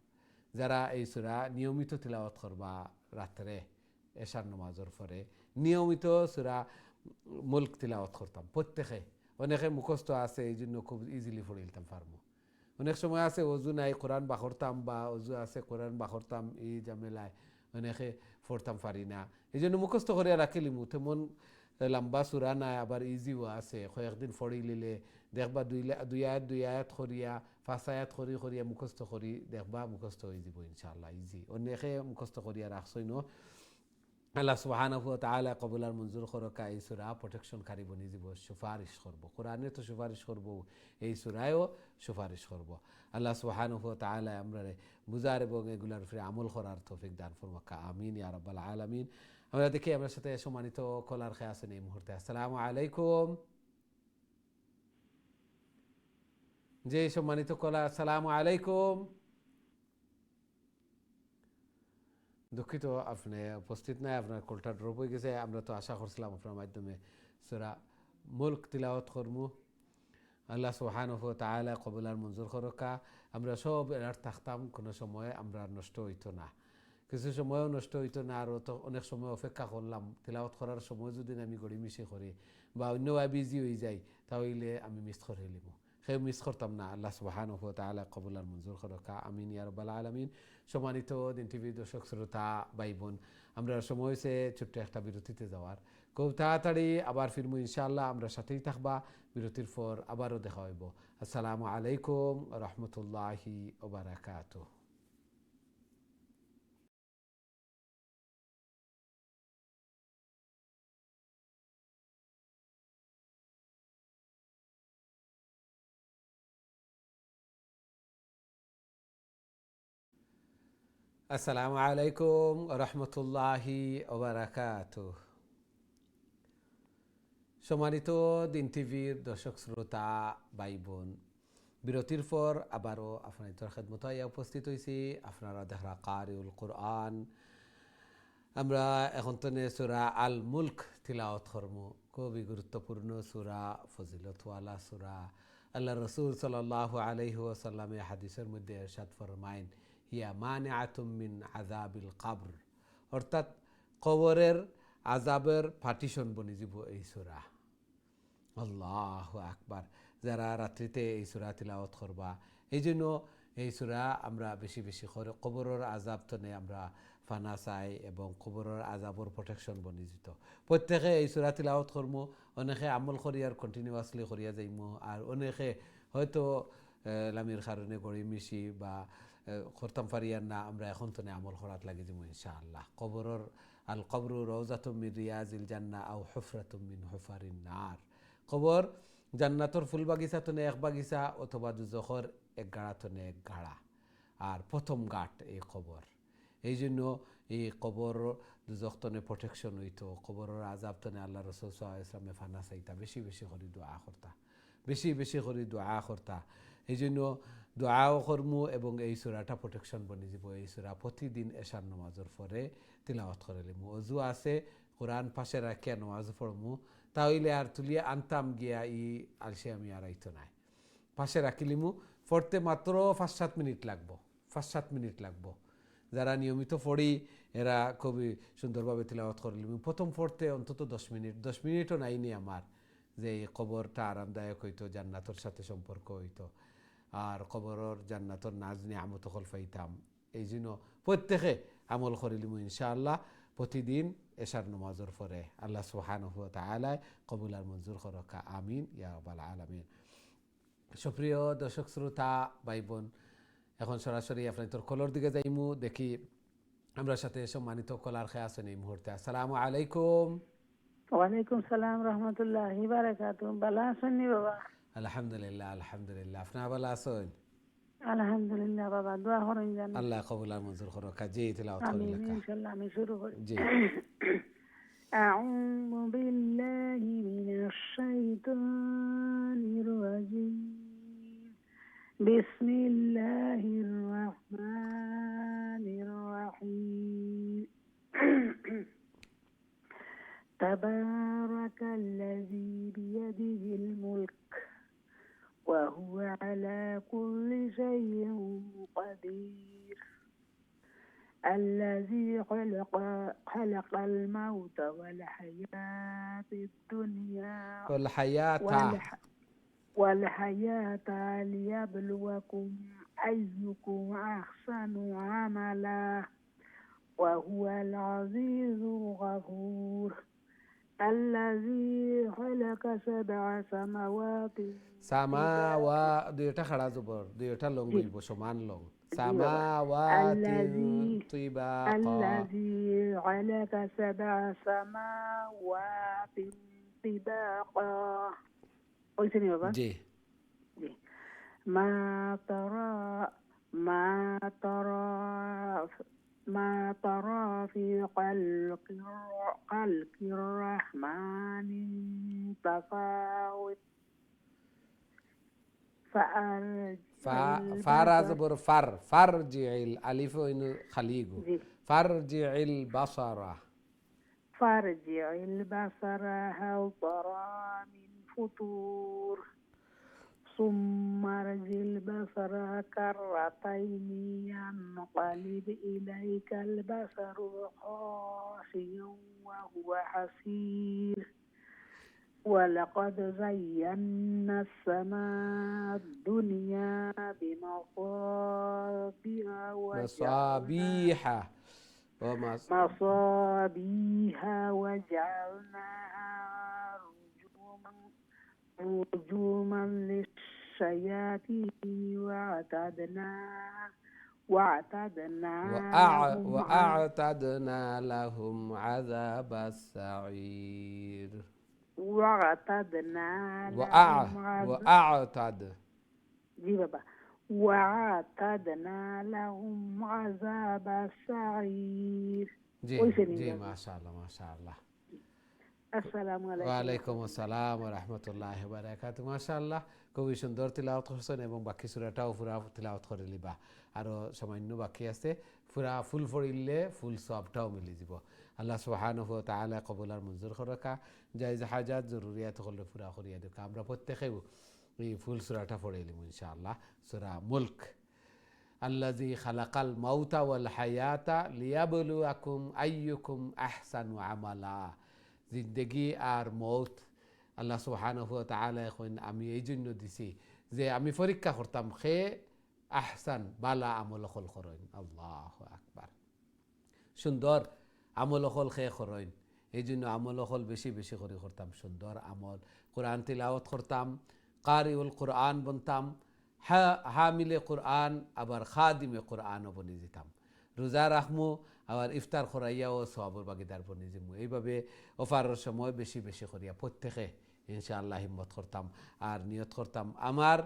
যারা এই সূরা নিয়মিত তিলাওয়াত করবা, রাত্রে এশার নামাজের পরে নিয়মিত সূরা মুলক তিলাওয়াত করতাম প্রত্যেকে। অনেকে মুখস্থ আছে এই জন্য খুব ইজিলি পড়িলতাম পারবো। অনেক সময় আছে অজু নাই কোরআন বাখরতাম, বা অজু আছে কোরআন বাখরতাম, এই জামেলায় অনেকে পড়তাম পারি না, এই জন্য মুখস্থ করে রাখিলিমু। তেমন লম্বা সূরা নাই, আবার ইজিও আছে, কয়েকদিন পড়ি লিলে দেখবা দুই আয়াত করিয়া 5 আয়াত করিয়া মুখস্থ করি দেখবা মুখস্থ হয়ে যাব ইনশাআল্লাহ, ইজি। অনেকে মুখস্থ করিয়া রাখছই ন। আল্লাহ সুবহানাহু ওয়া তাআলা কবুল আর মঞ্জুর করকা। এই সূরা প্রোটেকশনকারী বনি যাব, সুপারিশ করব। কোরআনে তো সুপারিশ করব, এই সূরায়ও সুপারিশ করব। আল্লাহ সুবহানাহু ওয়া তাআলা আমরারে বুঝার এবং এগুলার উপরে আমল করার তৌফিক দান ফরমাকা, আমিন ইয়া রাব্বাল আলামিন। আমরা দেখি আমার সাথে সম্মানিত কলার খেয়ে আছেন এই মুহূর্তে। আসসালামু আলাইকুম। জি সম্মানিত কলা, আসসালামু আলাইকুম। দুঃখিত আপনি উপস্থিত নাই, আপনার কলটা ড্রপ হয়ে গেছে। আমরা তো আশা করছিলাম আপনার মাধ্যমে সূরা মুলক তিলাওয়াত করবো। আল্লাহ সুবহানাহু ওয়া তাআলা কবুল আর মঞ্জুর করকা। আমরা সব এরার থাকতাম, কোনো সময় আমরা নষ্ট হইতো না, কিছু সময়ও নষ্ট হইতো না। আরও তো অনেক সময় অপেক্ষা করলাম, তিলাওয়াত করার সময় যদি আমি গড়িমিশি করি বা অন্যভাবে বিজি হয়ে যাই, তাহলে আমি মিস করে নিব, সেই মিস করতাম না। আল্লাহ সুবহানাহু ওয়া তাআলা কবুল আর মঞ্জুর করকা, আমিন ইয়া রাব্বাল আলামিন। সম্মানিত দিন টিভি দর্শক শ্রোতা ভাই বোন, আমরা সময় হয়েছে ছোট্ট একটা বিরতিতে যাওয়ার। খুব তাড়াতাড়ি আবার ফিরবো ইনশাআল্লাহ, আমরা সাথেই থাকবা। বিরতির পর আবারও দেখা হইব। আসসালামু আলাইকুম রহমতুল্লাহি ওয়া বারাকাতুহু। আসসালামু আলাইকুম রহমতুল্লাহি ওয়া বারাকাতুহু। সম্মানিত দিন টিভির দর্শক শ্রোতা ভাই বোন, বিরতির পর আবারও আপনাদের খেদমত উপস্থিত হয়েছি। আপনারা দেখা কারিউল কোরআন, আমরা এখন তো সূরা আল মুলক তিলাওয়াত করব। খুবই গুরুত্বপূর্ণ সূরা, ফজিলতওয়ালা সূরা। আল্লাহ রসুল সাল্লাল্লাহু আলাইহি ওয়াসাল্লামে হাদিসের মধ্যে ইরশাদ ফরমাইন, হিয়া মানিআতুম মিন আযাবিল কবর, অর্থাৎ কবরের আযাবের পার্টিশন বনি যাব এই সূরা। আল্লাহু আকবার। যারা রাত্রিতে এই সূরা তিলাওয়াত করবা। এই জন্য এই সূরা আমরা বেশি বেশি করে কবরের আযাব তনে আমরা ফানা চাই এবং কবরের আযাবর প্রোটেকশন বনিজিত প্রত্যেকে এই সূরা তিলাওয়াত করমু। অনেকে আমল করিয়ার কন্টিনিউয়াসলি করিয়া যাইমু, আর অনেকে হয়তো লামির কারণে গড়ি মিশি বা করতাম পারিয়ার না, আমরা এখন তো আমল করাত লাগি যাবো ইনশাআল্লাহ। কবরের আল কবরু রওজাতুম মিন রিয়াজিল জান্নাহ আও হুফরাতুম মিন হুফারিন নার। কবর জান্নাতর ফুল বাগিচা তো এক বাগিচা অথবা দুজখর এক গাড়া তো এক গাড়া, আর প্রথম ঘাট এই কবর। এই জন্য এই কবর দুজখ তনে প্রোটেকশন হইতো, কবরের আযাব তনে আল্লাহ রাসূল সাল্লাল্লাহু আলাইহি ওয়াসাল্লামে ফানা চাইতা, বেশি বেশি করে দোয়া করতা, বেশি বেশি করে দোয়া করতা। এই জন্য দোয়াও করমু এবং এই সূরাটা প্রোটেকশন বনি যাব। এই সূরা প্রতিদিন এশার নামাজের পরে তিলাওয়াত করে লিমু। অজু আছে, কোরআন পাশে রাখিয়া নামাজ পড়মু, তাহলে আর তুলিয়া আনতাম গিয়া আলসে আমি আর আইতো নাই। পাশে রাখিলিমু, পড়তে মাত্র 5-7 মিনিট লাগবো, 5-7 মিনিট লাগবো। যারা নিয়মিত পড়ি এরা খুবই সুন্দরভাবে তিলাওয়াত করলিমু। প্রথম পড়তে অন্তত 10 মিনিট, 10 মিনিটও নাইনি আমার, যে এই কবরটা আরামদায়ক হইতো, জান্নাতর সাথে সম্পর্ক হইতো, আর কবরের জান্নাতর নাজ নিয়ামত হল পাইতাম। এই জন্য প্রত্যেকে আমল করিলিমু ইনশাআল্লাহ প্রতিদিন এশার নামাজের পরে। আল্লাহ সুবহানাহু ওয়া তাআলা কবুল আর মঞ্জুর করকা, আমিন ইয়া রাব্বাল আলামিন। সুপ্রিয় দর্শক শ্রোতা ভাই বোন, এখন সরাসরি আপনাদের কলর দিকে যাইমু, দেখি আমরা সাথে সম্মানিত কলার খেয়ে আছেন এই মুহূর্তে। আসসালামু আলাইকুম। ওয়ালাইকুম সালাম রহমতুল্লাহি বারাকাতুহু। ভালো আছেন নি বাবা? আলহামদুলিল্লাহ আলহামদুলিল্লাহ, আপনারা ভালো আছেন? আলহামদুলিল্লাহ বাবা, দোয়া করেন যেন আল্লাহ কবুল আর মঞ্জুর করকা। জি তিলাওয়াত করি আমিন লেখা। ইনশাআল্লাহ। আমি শুরু করি। জি। أعوذ بالله من الشيطان الرجيم. بسم الله الرحمن الرحيم. تبارك الذي بيده الملك وهو على كل شيء قدير. الذي خلق الموت والحياة الدنيا والحياة ليبلوكم أيكم أحسن عملا وهو العزيز الغفور. الذي خلق 7 سماوات দুইটা খাড়া জবর, দুইটা লং হইব, সমান লং। সামাওয়াতিন তিবাকা। الذي خلق 7 سماوات طباقا. قلتني بابا؟ জি। ما ترى في خلق الرحمن تفاوت. ফারা জবর ফার, ফারজিল আলিফ ইনু খালিগু, ফারজিল বাসারা। فارجع البصر هل ترى من فطور. ثم ارجع البصر كرتين ينقلب إليك البصر خاسئا وهو حسير. ولقد زينا السماء الدنيا مصابيح وجعلناها رجوما للشياطين وأعتدنا لهم عذاب السعير. وأعتدنا لهم عذاب السعير. জি জি, মাশাআল্লাহ মাশাআল্লাহ। আসসালামু আলাইকুম। ওয়ালাইকুম আসসালাম ওয়া রাহমাতুল্লাহি ওয়া বারাকাতুহু। মাশাআল্লাহ, খুবই সুন্দর তিলাওয়াত করছেন এবং বাকি সূরাটাও পুরা তিলাওয়াত করে লিবা। আরো সামান্য বাকি আছে, পুরা ফুল পড়িলে ফুল সবটাও মিলি যাব। আল্লাহ সুবহানাহু ওয়া তাআলা কবুল আর মঞ্জুর করকা। জায়েজ হাজাত জরুরিয়াত হলে পুরা করিয়া দেখ। আমরা প্রত্যেকেই এই ফুল সূরাটা পড়িলিম ইনশাআল্লাহ। সূরা মুলক। আল্লাযী খালাকাল মাউতা ওয়াল হায়াতা লিয়াবলুয়াকুম আইয়ুকুম আহসানু আমালা। জিন্দেগি আর মৌত আল্লাহ সুবহানাহু ওয়া তাআলা এখন আমি এই জন্য দিছি যে আমি পরীক্ষা করতাম খে আহসান বালা আমল হল করইন। আল্লাহু আকবার। সুন্দর আমল হল খে করইন, এই জন্য আমল হল বেশি বেশি করে করতাম। সুন্দর আমল, কোরআন তিলাওয়াত করতাম, কারিউল কোরআন বনতাম, হামিলে কোরআন আবার খাদিমে কোরআনও বনে যেতাম। রোজা রাখমু আবার ইফতার করাইয়াও সওয়াবের বাগিদার বনে যামু। এইভাবে অফারের সময় বেশি বেশি করিয়া প্রত্যেকে ইনশাআল্লাহ হিম্মত করতাম আর নিয়ত করতাম আমার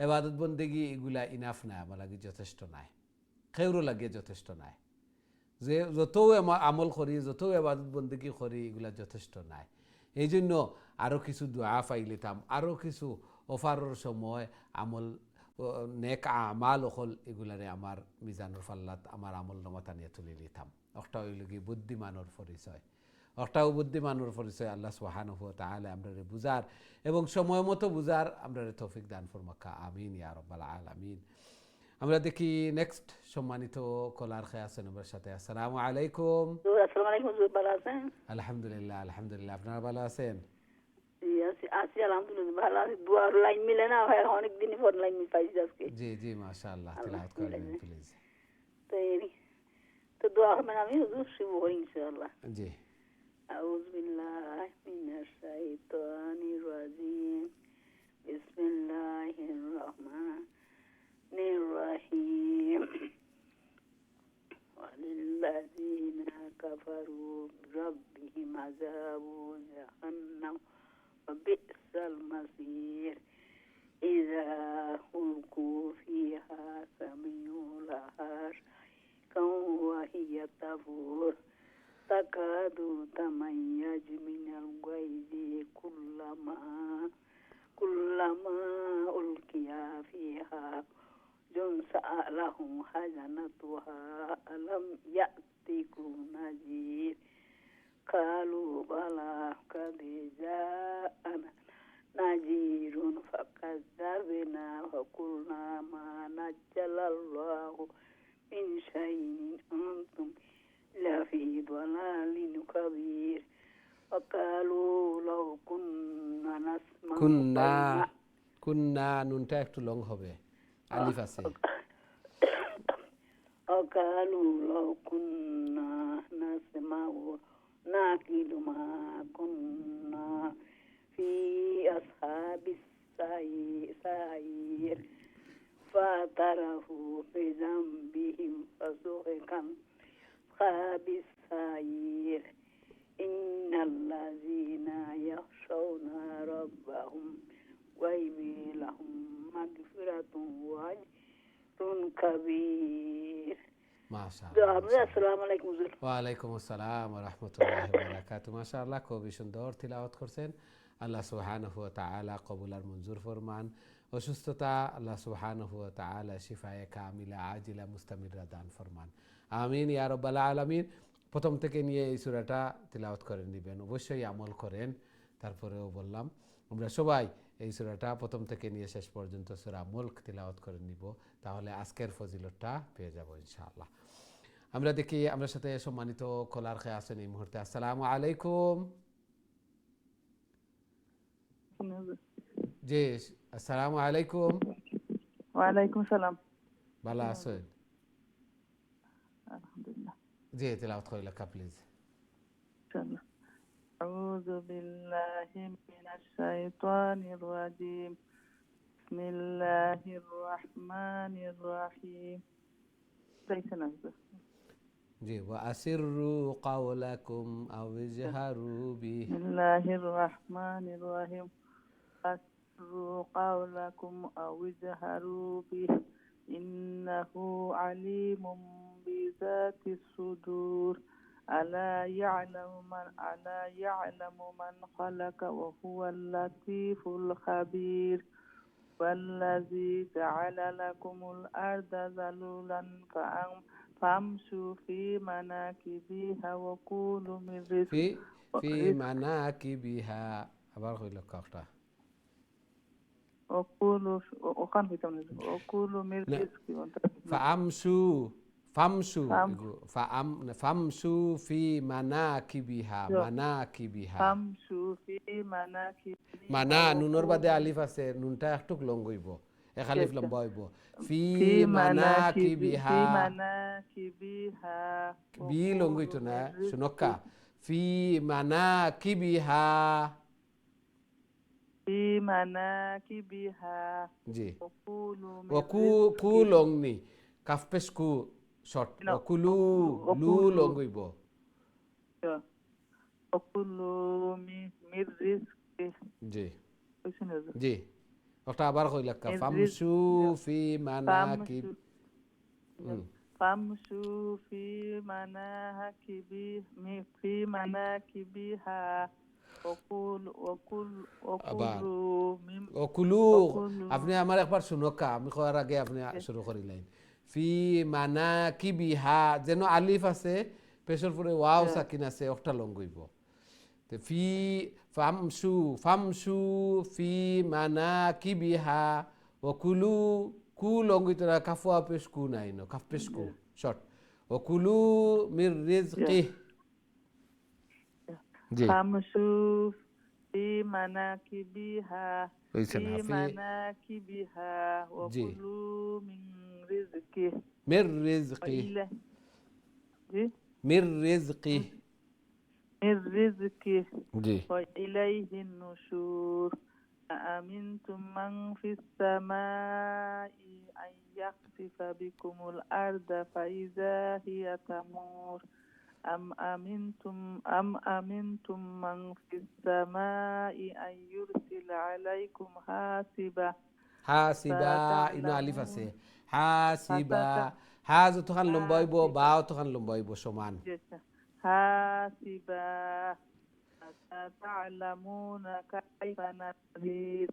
এবাদত বন্দেগি এগুলা ইনাফ নাই, আমার লাগে যথেষ্ট নাই, খেউরও লাগে যথেষ্ট নাই। যে যত আমল করি, যত এবাদত বন্দেগি করি, এগুলা যথেষ্ট নাই। এই জন্য আরও কিছু দোয়া পাইলিতাম, আরও কিছু অফারের সময় আমল নেক আমাল হল এগুলারে আমার মিজানুর ফাল্লাত আমার আমল নামাতা নিয়ে তুলে নিতাম। একটা হইল কি বুদ্ধিমানের পরিচয়, একটাও বুদ্ধিমানের পরিচয় আল্লাহ সুবহানাহু ওয়া তাআলা আমরারে বুঝার এবং সময় মতো বুঝার আমরারে তৌফিক দান ফরমাক্কা। আমিন ইয়া রাব্বাল আলামিন। আমরা দেখি নেক্সট সম্মানিত কলার খেয়ে আছেন আমার সাথে। আসসালামু আলাইকুম। আসসালামু আলাইকুম, হুজুর ভালো আছেন? আলহামদুলিল্লাহ আলহামদুলিল্লাহ, আপনারা ভালো আছেন? জি আছি আলহামদুলিল্লাহ ভালো আছি। দুয়ার লাইন মিলে না হয়, অনেক দিন পর লাইন পাইছি আজকে। জি জি মাশাআল্লাহ, তেলাওয়াত করবেন প্লিজ। তো তো দোয়া করবেন, আমি হুজুর শুরু করি ইনশাআল্লাহ। জি। আউযু বিল্লাহি মিনাশ শাইতানির রাজিম। বিসমিল্লাহির রহমানির রহিম। ওয়ালিল্লাযিনা কাফারু বিরাব্বিহিম আযাবু জাহান্নাম ওয়া বি'সাল মাসীর। ইযা উলকু ফিহা সামিউ লাহা শাইকান ওয়া হিয়া তাফুর তাকাদু তামাইয়াজু মিনাল গায়জি কুল্লামা উলকিয়া ফিহা سألهم خزنتها ألم يأتكم نذير قالوا بلى قد جاءنا نذير فكذبنا وقلنا ما نزل الله من شيء أنتم لفي ضلال كبير وقالوا لو كنا نسمع কুন্না নুনটা একটু লং হবে, আলিফ আছে। وقالوا لو كنا نسمع نعقل ما كنا في أصحاب السعير فاعترفوا بذنبهم فسحقا أصحاب السعير إن الذين يخشون ربهم ويمي لهم مغفرة وأجر كبير ما شاء الله। السلام عليكم। ওয়ালাইকুম আসসালাম ওয়া রাহমাতুল্লাহি ওয়া বারাকাতুহু। মাশাআল্লাহ, খুবই সুন্দর তিলাওয়াত করছেন। আল্লাহ সুবহানাহু ওয়া তাআলা কবুল আর মঞ্জুর ফরমান। অসুস্থতা আল্লাহ সুবহানাহু ওয়া তাআলা শিফায়ে কামিলা আজিলা মুস্তামিরা দান ফরমান। আমিন ইয়া রাব্বাল আলামিন। প্রথম থেকে নিয়ে এই সূরাটা তিলাওয়াত করে নেবেন, অবশ্যই আমল করেন। তারপরেও বললাম আমরা সবাই এই সূরাটা প্রথম থেকে নিয়ে শেষ পর্যন্ত সূরা মুলক তিলাওয়াত করে নিব, তাহলে আজকের ফজিলতটা পেয়ে যাব ইনশাআল্লাহ। আমরা দেখি আমরা সাথে সম্মানিত কলার খেয়ে আছেন এই মুহূর্তে। আসসালামু আলাইকুম। জি আসসালামু আলাইকুম। ওয়ালাইকুম সালাম। ভালো আছেন? আলহামদুলিল্লাহ। জি তিলাওয়াত করে লেখা প্লিজ। ইনশাআল্লাহ। আউযু বিল্লাহি মিনাশ শাইতানির রাজিম। বিসমিল্লাহির রহমানির রহিম। তাইছেন না? জি। ওয়া আসিররু কাওলাকুম আও ইজহারু বিহি। বিসমিল্লাহির রহমানির রহিম। আসরু কাওলাকুম আও ইজহারু বিহি ইন্নাহু আলিমুম বিযাতিস সুদূর। ألا يعلم من خلق وهو اللطيف الخبير والذي جعل لكم الأرض ذلولا فامشوا في مناكبها وكلوا من رزقه في مناكبها আবার কইল কটা وكلوا من رزقه فامشوا ফামসু ফামসু ফি মানাকিবিহা মানাকিবিহা ফামশু ফি মানাকিবিহা মানা ওয়া নুনের বাদে কুলু আলিফ আছে নুনটা একটু লং হইব এক আলিফ আচ্ছা লম্বা হইব ফি ফি মানাকিবিহা মানাকিবিহা ওয়া বি লং কুলু হইতো না মির রিজকি শুনক্কা ফি মানাকিবিহা ফি মানাকিবিহা জি ওয়া কুলু ও মির কু রিজকি লং নি কাফ পেশ কু শর্ট ও কুলু লু লং হইব ওয়া কুলু মির রিজকি জি বুঝছেন জি ওটা আবার কইলাক্কা মির ফামসু ফি মানাকিব ফামশু ফি মানাকিবিহা আবার ওকুলু মিম ও কুলু ওকুলু আপনি আমার একবার শুনকা আমি করার আগে আপনি শুরু করিলেন ফি মানাকিবিহা যেন আলিফ আছে পেশর পরে ওয়াও সাকিন আছে একটা লং হইব তো ফি ফামসু ফামসু ফি মানাকিবিহা ও কুলু কু লং হইতো না কাফুয়া পেশ কু নাই ন কাফ পেশ কু শর্ট ও কুলু মির রিজকি জি ফামশু ফি মানাকিবিহা হইছে না ফি মানাকিবিহা জি ওকুলু মিন রিজকি মির রিজকি ইলা জি মির রিজকি মির রিজকি জি وإليه النشور أأمنتم من في السماء أن يخسف بكم الأرض فإذا هي تمور أم أمنتم من في السماء أن يرسل عليكم حاسبا হাসিবা ইনো আলিফ আছে হাসিবা হা যতখান লম্বা হইব বাও তখন লম্বা হইব সমান حاسبا ستعلمون كيف نذير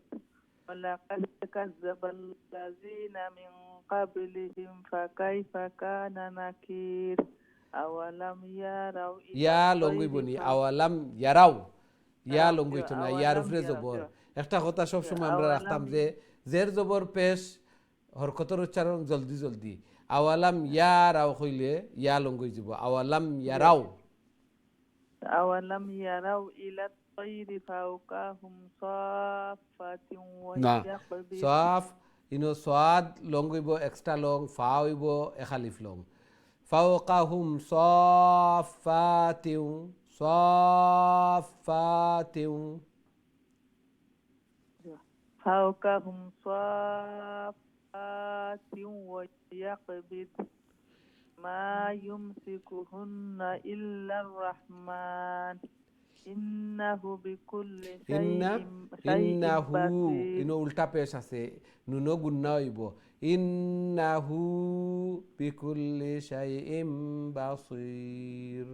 ولقد كذب الذين من قبلهم فكيف كان نكير أولم يروا ইয়া লঙ্গিবনি আওয়ালাম ইয়ারাও ইয়া লঙ্গিত না ইয়ার উপরে জবর একটা কথা সব সময় আমরা রাখতাম যে জের জবর পেশ হরকতের উচ্চারণ জলদি জলদি আওয়ালাম ইয়ারাও কইলে ইয়া লঙ্গই যাব আওয়ালাম ইয়ারাও أولم يروا إلى الطير فوقهم صافات না ويقبضن সফ ইনো সোয়াদ লং হইব এক্সট্রা লং ফা হইব এখালিফ লং ফাওকাহুম সফাতিউ সফাতিউ فوقهم صافات ويقبض ما يمسكهن إلا الرحمن إنه بكل ইন্না شيء ইন্নাহু بصير ইনো উল্টা পেশ আছে নুনো গুন্না হইব ইন্নাহু বিকুল্লি শাইইন বাসীর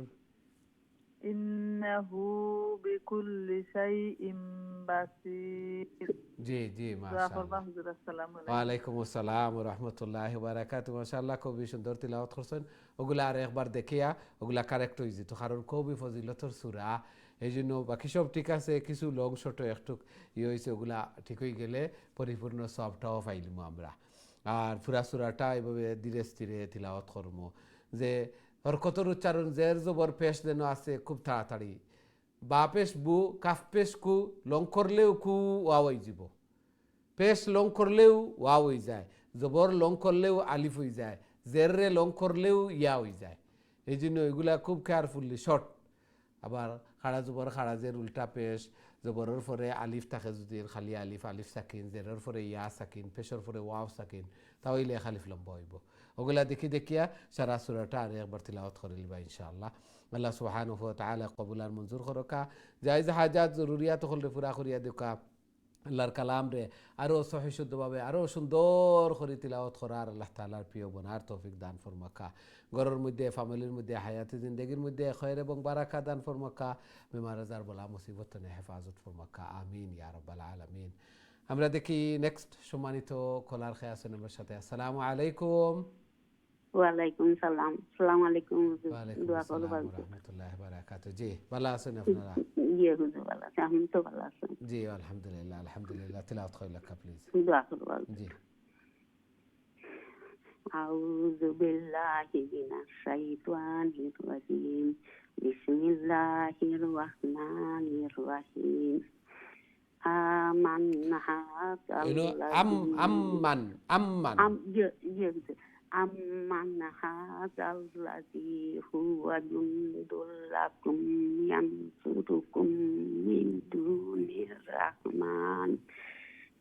إنه بكل شيء بصير জি জি মাশাআল্লাহ السلام عليكم ওয়ালাইকুম আসসালাম ওয়া রাহমাতুল্লাহি ওয়া বারাকাতুহু মাশাআল্লাহ খুবই সুন্দর তিলাওয়াত করছেন ওগুলা আর একবার দেখিয়া ওগুলা কারেক্ট হয়ে যেত কারণ খুবই ফজিলতর সূরা এই জন্য বাকি সব ঠিক আছে কিছু লং শর্ট একটু হয়েছে ওগুলা ঠিক হয়ে গেলে পরিপূর্ণ সবটাও পাইলিম আমরা আর পুরা সূরাটা এইভাবে ধীরে স্থিরে তিলাওয়াত করবো যে হরকতের উচ্চারণ জের জবর পেশ যেন আছে খুব তাড়াতাড়ি বা পেশ বু কাফ পেশ কু লং করলেও কু ওয়া হয়ে যাব পেশ লং করলেও ওয়া হয়ে যায় জবর লং করলেও আলিফ হয়ে যায় জেররে লং করলেও ইয়া হয়ে যায় এই জন্য এগুলা খুব কেয়ারফুললি শর্ট আবার খাড়া জবর খাড়া জের উল্টা পেশ জবরের পরে আলিফ থাকে যদি খালি আলিফ আলিফ সাকিন জেরের পরে ইয়া সাকিন পেশর পরে ওয়াও সাকিন তাহলে খালিফ লম্বা হইব ওগুলা দেখি দেখিয়া সারা সূরাটা আর একবার তিলাওয়াত করে লিবা ইনশাআল্লাহ আল্লাহ সুবহানাহু ওয়া তাআলা কবুল আর মঞ্জুর করকা জায়েজ হাজাত জরুরিয়াত হলে পুরা করিয়া দেখা আল্লাহর কালাম রে আরও সহি শুদ্ধভাবে আরও সুন্দর করে তিলাওয়াত করার আল্লাহ তাআলার প্রিয় বনার তৌফিক দান ফরমাকা ঘরের মধ্যে ফ্যামিলির মধ্যে হায়াতি জিন্দগির মধ্যে খৈর এবং বারাকা দান ফরমাকা বেমার আজার বলা মুসিবত থেকে হেফাজত ফরমাকা আমিন ইয়া রাব্বাল আলামিন আমরা দেখি নেক্সট সম্মানিত কলার খেয়া আমার সাথে আসসালামু আলাইকুম ওয়ালাইকুম সালাম আসসালামু আলাইকুম ওয়ালাইকুম দোয়া করো আসসালাম ওয়া রাহমাতুল্লাহি ওয়া বারাকাতুহু জি ভালো আছেন আপনারা ইয়ে হুজুর ভালো আছে আমি তো ভালো আছি জি আলহামদুলিল্লাহ আলহামদুলিল্লাহ তিলাওয়াত কইলাকা প্লিজ দোয়া করো জি أعوذ بالله من الشيطان الرجيم بسم الله الرحمن الرحيم آمنا هذا أمن هذا الذي هو جند لكم ينصركم من دون الرحمن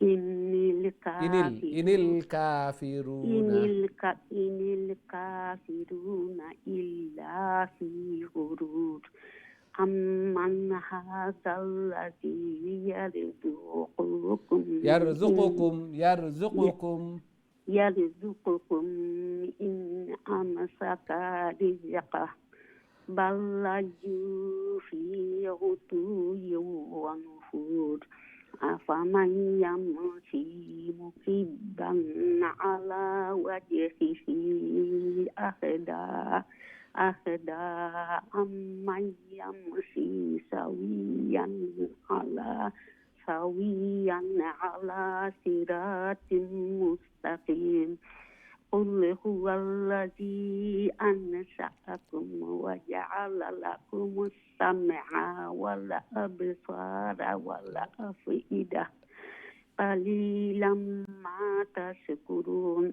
إن الكافرون إلا في غرور أمن هذا الذي يرزقكم إن أمسك رزقه بل لجوا في عتو ونفور أفمن يمشي مكبا على وجهه أهدى أمن يمشي سويا على صراط مستقيم قل هو الذي أنشأكم وجعل لكم السمع والأبصار والأفئدة قليلا ما تشكرون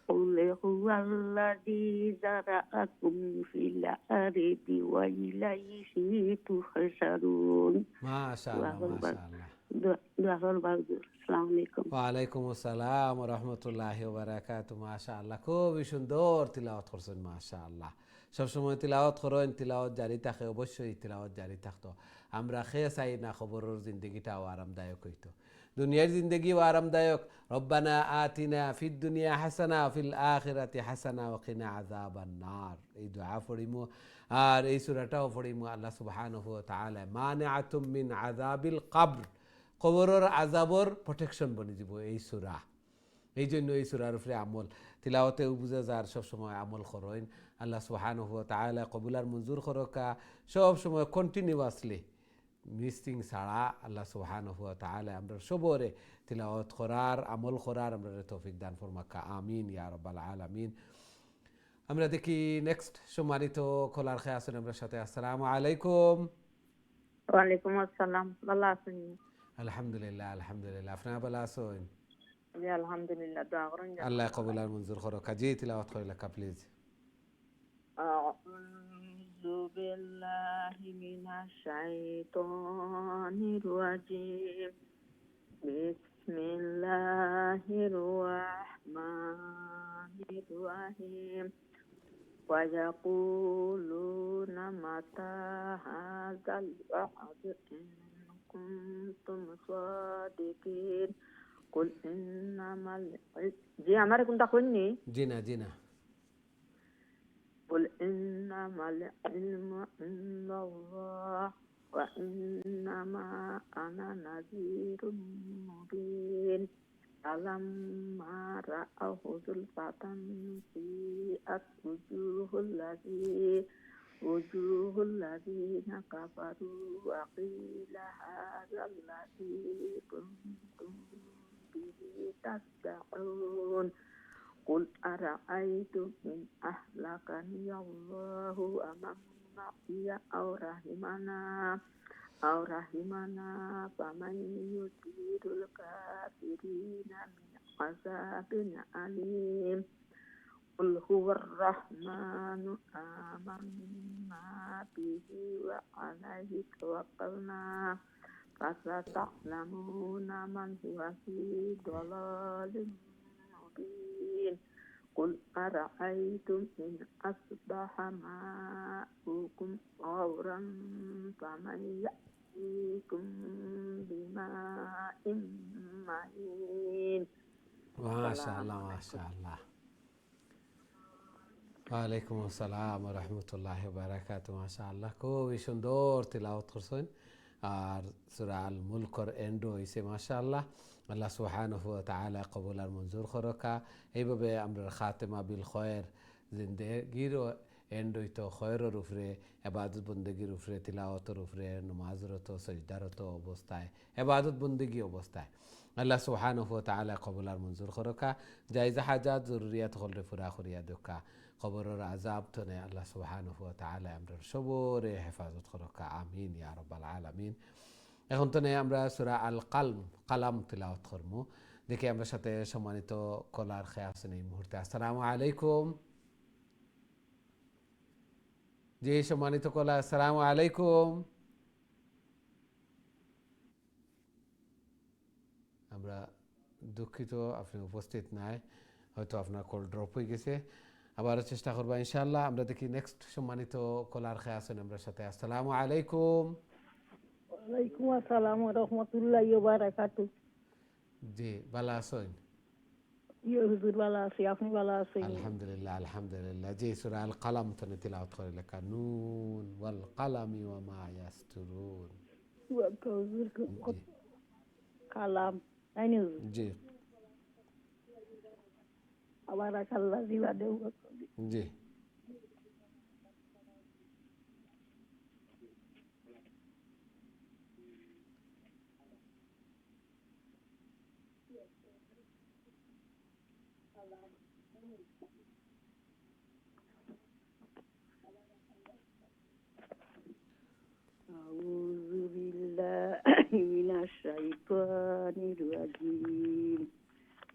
قل هو الذي زرعكم في الأرض وإليه تحشرون. ما شاء الله ما شاء الله. ওয়ালাইকুম আসসালাম ওয়া রাহমাতুল্লাহি ওয়া বারাকাতুহু। মাশাআল্লাহ, খুবই সুন্দর তিলাওয়াত করছেন। মাশাআল্লাহ, সবসময় তিলাওয়াত করেন, তিলাওয়াত জারি থাকে, অবশ্যই তিলাওয়াত জারি থাকতো। আমরা খেয়ে চাই না খবরের জিন্দগিটাও আরামদায়ক হইতো, দুনিয়ার জিন্দগিও আরামদায়ক। রব্বানা আতিনা ফিদ দুনিয়া হাসানা ওয়া ফিল আখিরাতি হাসানা ওয়া কিনা আযাবান নার, এই দোয়া পড়িমু আর এই সূরাটাও পড়িমু। আল্লাহ সুবহানাহু ওয়া তাআলা মানিআতুম মিন আযাবিল কবর, কবরের আযাবর প্রোটেকশন বনি দিব এই সূরা। এই জন্য এই সূরার উপরে আমল তিলাওয়াতে বুঝা যার সবসময় আমল করেন। আল্লাহ সুবহানাহু ওয়া তাআলা কবুলার মঞ্জুর করকা, সব সময় কন্টিনিউয়াসলি মিসিং ছাড়া আল্লাহ সুবহানাহু ওয়া তাআলা আমরা সবরে তিলাওয়াত করার আমল করার আমরা তৌফিক দান ফরমাকা, আমিন ইয়া রাব্বাল আলামিন। আমরা দেখি নেক্সট সম্মানিত কলার খেয়ে আসেন আমরা সাথে। আসসালামু আলাইকুম। ওয়ালাইকুম আসসালাম, ভালো আছেন? আলহামদুলিল্লাহ আলহামদুলিল্লাহ, আপনারা ভালো আছেন? জি আলহামদুলিল্লাহ, দোয়া করেন আল্লাহ কবুল আর মঞ্জুর করুক। জি তিলাওয়াত করিলা প্লিজ। আউযু বিল্লাহি মিনাশ শাইতানির রাজিম বিসমিল্লাহির রাহমানির রাহিম ওয়া ইয়াকুলুনা মাতা হাযাল ওয়া'দ ইন কুনতুম সাদিকিন কুল ইন্নামাল জি আমারে কোনটা কইনি? জি না। قل إنما العلم عند الله وإنما أنا نذير مبين فلما رأوه زلفة سيئت وجوه الذين كفروا وقيل هذا الذي كنتم به تدعون قل أرأيتم إن أهلكني الله ومن معي أو رحمنا فمن يجير الكافرين من عذاب أليم قل هو الرحمن آمنا به وعليه توكلنا فستعلمون من هو في ضلال مبين قل أرأيتم إن أصبح ماؤكم غورا فمن يأتيكم بماء معين. ما شاء الله ما شاء الله. ওয়ালাইকুম আসসালাম ওয়া রাহমাতুল্লাহি ওয়া বারাকাতুহু। মাশাআল্লাহ, খুবই সুন্দর তিলাওয়াত করছেন আর সূরা আল মুলকর এন্ড হইছে। মাশাআল্লাহ, আল্লাহ সুবহানাহু ওয়া তাআলা কবুল আর মঞ্জুর করকা। এইভাবে আমরা খাতেমা বিল খয়ের জিন্দেগির এন্ড হইতো খয়রের উপরে, এবাদত বন্দেগীর উপরে, তিলাওয়াতের উপরে, নমাজরত সজদারত অবস্থায়, এবাদত বন্দেগী অবস্থায় আল্লাহ সুবহানাহু ওয়া তাআলা কবুল আর মঞ্জুর করকা। জায়েজ হাজাত জরুরিয়াত হলরে পুরা করিয়া দোকা। কবরের আযাব তনে আল্লাহ সুবহানাহু ওয়া তাআলা আমরা সবরে হেফাজত করকা, আমিন ইয়া রাব্বাল আলামিন। এখন তো আমরা সূরা আল কালাম তিলাওয়াত করবো। দেখি আমরা সাথে সম্মানিত কলার খেয়ে আছেন এই মুহূর্তে। আসসালামু আলাইকুম। জি সম্মানিত কলা, আসসালামু আলাইকুম। আমরা দুঃখিত আপনি উপস্থিত নাই, হয়তো আপনার কল ড্রপ হয়ে গেছে। আবারও চেষ্টা করবো ইনশাআল্লাহ। আমরা দেখি নেক্সট সম্মানিত কলার খেয়ে আছেন আমরা সাথে। আসসালামু আলাইকুম। ওয়ালাইকুম আসসালাম ওয়া রাহমাতুল্লাহি ওয়া বারাকাতুহু। জি ভালো আছেন? ইয়ে হুজুর ভালো আছি, আপনি ভালো আছেন? আলহামদুলিল্লাহ আলহামদুলিল্লাহ। জি সূরা আল কালাম তনে তিলাওয়াত করে লেখা, নুন ওয়াল কালামি ওয়া মা ইয়াসতুরুন। হুজুর কালাম তাই না হুজুর? জি আবার আল্লাহ জিবা দেব। জি أعوذ بالله من الشيطان الرجيم.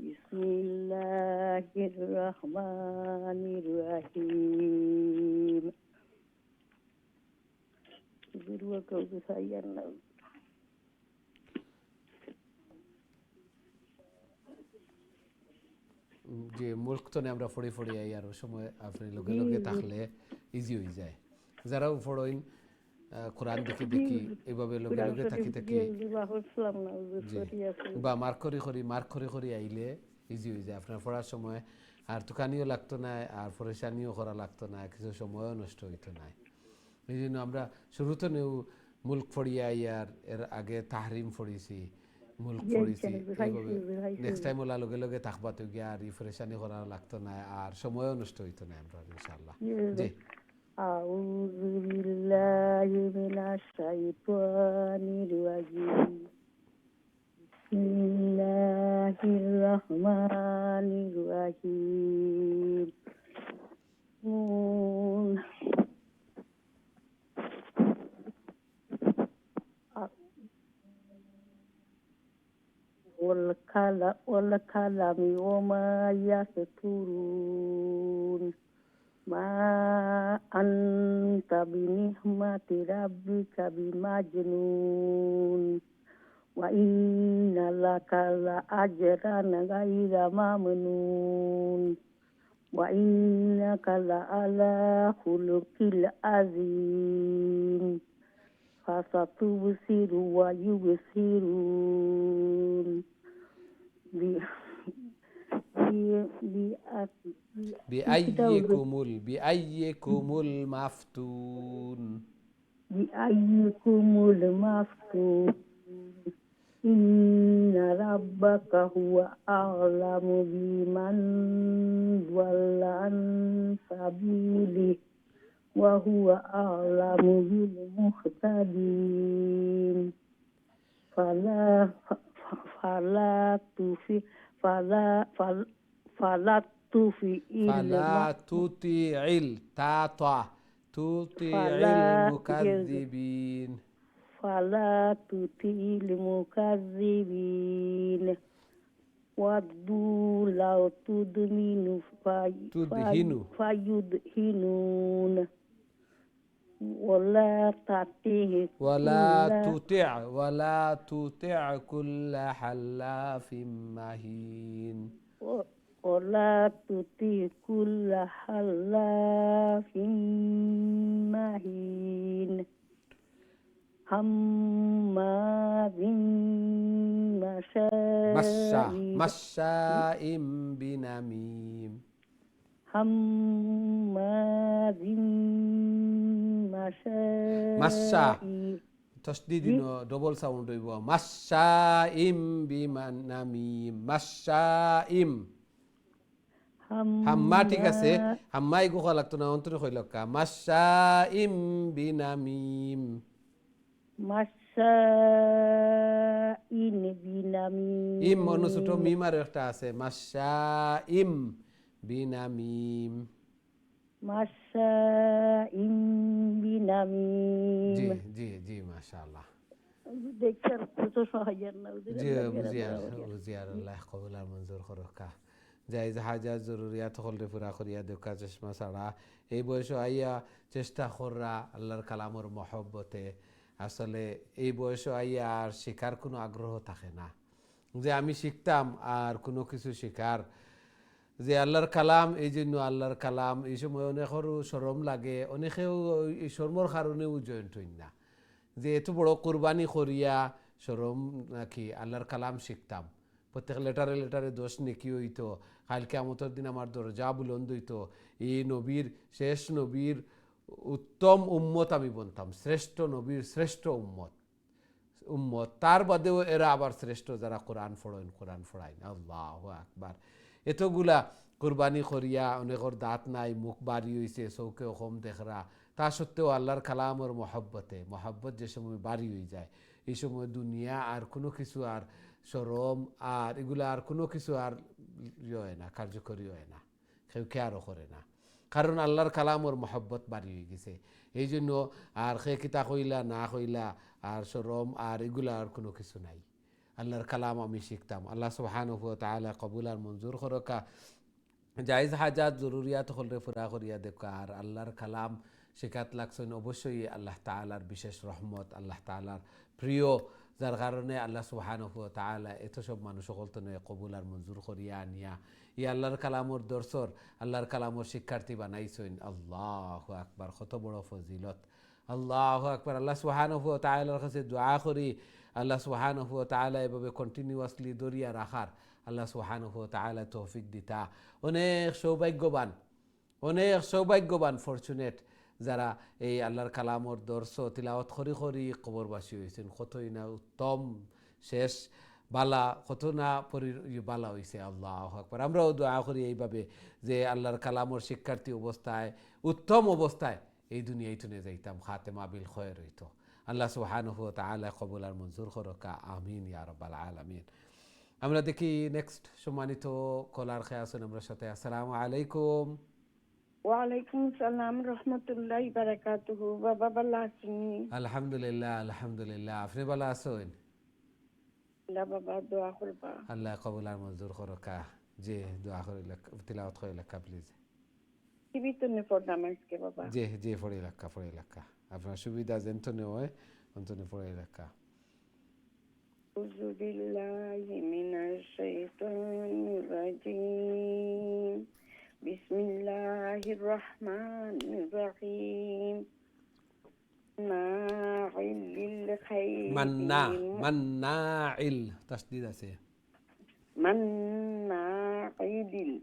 بسم الله الرحمن الرحيم. যে মুল্ক তনে আমরা ফড়ি ফড়ি আই আর সময় আপনি লগে লগে থাকলে ইজি হয়ে যায়। যারা ফড়ইন কোরআন দেখি দেখি এইভাবে লগে লগে থাকি থাকি বা মার্ক করি করি আইলে ইজি হয়ে যায় আপনার পড়ার সময়। আর তুকানিও লাগতো না, আর পরেশানিও করা লাগতো না, কিছু সময়ও নষ্ট হইতো না। এই জন্য আমরা শুরুতে নেও মুল্ক ফড়িয়া ইয়ার, এর আগে তাহরিম ফড়িছি, মুল্ক ফড়িছি। এইভাবে নেক্সট টাইম ওলা লগে লগে থাকবা তো গিয়া আর পরেশানি করা লাগতো না, আর সময়ও নষ্ট হইতো না আমরা ইনশাআল্লাহ। জি أعوذ بالله من الشيطان الرجيم. بسم الله الرحمن الرحيم. نون والكلام وما يسطرون. ما أنت بنعمة ربك بمجنون. وإن لك لأجرا غير ممنون. وإنك لعلى خلق عظيم. فستبصر ويبصرون. بأيكم المفتون. بأيكم المفتون. إن ربك هو أعلم بمن ضل عن سبيله وهو أعلم بالمهتدين. فلا تطيع المكذبين. فلا تطيع المكذبين. ودوا لو تدهن فيدهنون. ولا تطع كل حلاف مهين. ولا تطع كل حلاف مهين. هماز مشاء بنميم. هماز مشاء تشديد دبل ساوند হইব। مشاء بنميم. مشاء হাম্মা ঠিক আছে হাম্মা ইগু খোয়া লাগতো না অন্তরে কইল কা মাসা ইম বিনামিম মাসাইন বিনামিম ইম অনুসুটো মিম আর একটা আছে মাসা ইম বিনামিম মাসাইন বিনামিম জি জি জি মাশাআল্লাহ দেখছার কত সহায় না জি বুঝিয়ার আল্লাহ কবুল আর মঞ্জুর করকা জায়েজ হাজাত জরুরিয়াত হলরে পুরা করিয়া দেখা চশমা ছাড়া এই বয়সে আইয়া চেষ্টা কররা আল্লাহর কালামর মহব্বতে আসলে এই বয়সে আইয়া আর শেখার কোনো আগ্রহ থাকে না যে আমি শিখতাম আর কোনো কিছু শেখার যে আল্লাহর কালাম এই জন্য আল্লাহর কালাম এই সময় অনেকেরও শরম লাগে অনেকেও এই শর্মর কারণেও জয়েন্ট হইন না যে এত বড় কোরবানি করিয়া শরম নাকি আল্লাহর কালাম শিখতাম প্রত্যেক লেটারে লেটারে দোষ নেকি হইতো কালকে আমতর দিন আমার দরজা বুলন্দ হইতো এই নবীর শেষ নবীর উত্তম উম্মত আমি বলতাম শ্রেষ্ঠ নবীর শ্রেষ্ঠ উম্মত তার বাদেও এরা আবার শ্রেষ্ঠ যারা কোরআন ফড়াইন আল্লাহু আকবার এতগুলা কোরবানি করিয়া অনেকর দাঁত নাই মুখ বাড়ি হইছে চৌকে কম দেখরা তা সত্ত্বেও আল্লাহর কালামর মহব্বত যে সময় বাড়ি হয়ে যায় এই সময় দুনিয়া আর কোনো কিছু আর শরম আর এগুলা আর কোনো কিছু আর হয় না কার্যকরী হয় না কেউ কেয়ারও করে না কারণ আল্লাহর কালামর মহব্বত বাড়ি হয়ে গেছে এই জন্য আর সে কিতা কইলা না কইলা আর শরম আর এগুলা আর কোনো কিছু নাই আল্লাহর কালাম আমি শিখতাম আল্লাহ সুবহানাহু ওয়া তাআলা কবুল আর মঞ্জুর করকা জায়েজ হাজাত জরুরিয়াত হলরে পুরা করিয়া দেখা আর আল্লাহর কালাম শেখাত লাগছেন অবশ্যই আল্লাহ তাআলার বিশেষ রহমত আল্লাহ তাআলার প্রিয় যার কারণে আল্লাহ সুবহানাহু ওয়া তাআলা এত সব মানুষ সকলতে কবুল আর মঞ্জুর করিয়া আনিয়া ই আল্লাহর কালামর দর্শর আল্লাহর কালামর শিক্ষার্থী বানাইছেন আল্লাহু আকবার কত বড় ফজিলত আল্লাহু আকবার আল্লাহ সুবহানাহু ওয়া তাআলার কাছে দোয়া করি আল্লাহ সুবহানাহু ওয়া তাআলা এভাবে কন্টিনিউয়াসলি দরিয়া রাখার আল্লাহ সুবহানাহু ওয়া তাআলা তৌফিক দিতা অনেক সৌভাগ্যবান ফরচুনেট যারা এই আল্লাহর কালামর দর্শ তিলাওয়াত করি কবরবাসী হয়েছেন কতই না উত্তম শেষ বালা কত না বালা হয়েছে আল্লাহু আকবার আমরাও দোয়া করি এইভাবে যে আল্লাহর কালামর শিক্ষার্থী অবস্থায় উত্তম অবস্থায় এই দুনিয়ায় তুলে যাইতাম খাতেমা বিল খয়র হইতো আল্লাহ সুবহানাহু ওয়া তাআলা কবুল আর মঞ্জুর করকা আমিন ইয়া রাব্বাল আলামিন আমরা দেখি নেক্সট সম্মানিত কলার খেয়ে আছেন আমরা সাথে আসসালামু আলাইকুম ওয়ালাইকুম সালাম রহমতুল্লাহি বারাকাতুহু বাবা ভালো আছেন আলহামদুলিল্লাহ আপনি ভালো আছেন বাবা দোয়া করবা আল্লাহ কবুল আর মঞ্জুর করকা জি দোয়া করিলে তিলাওয়াত করিলে প্লিজ টিভি তো নে পড়লাম আজকে বাবা জি পড়ি লেখা আপনার সুবিধা যেন হয় অন্তনে পড়ি লেখা أعوذ بالله من الشيطان الرجيم بسم الله الرحمن الرحيم ناعل للخير مناعل تشديد আছে مناعل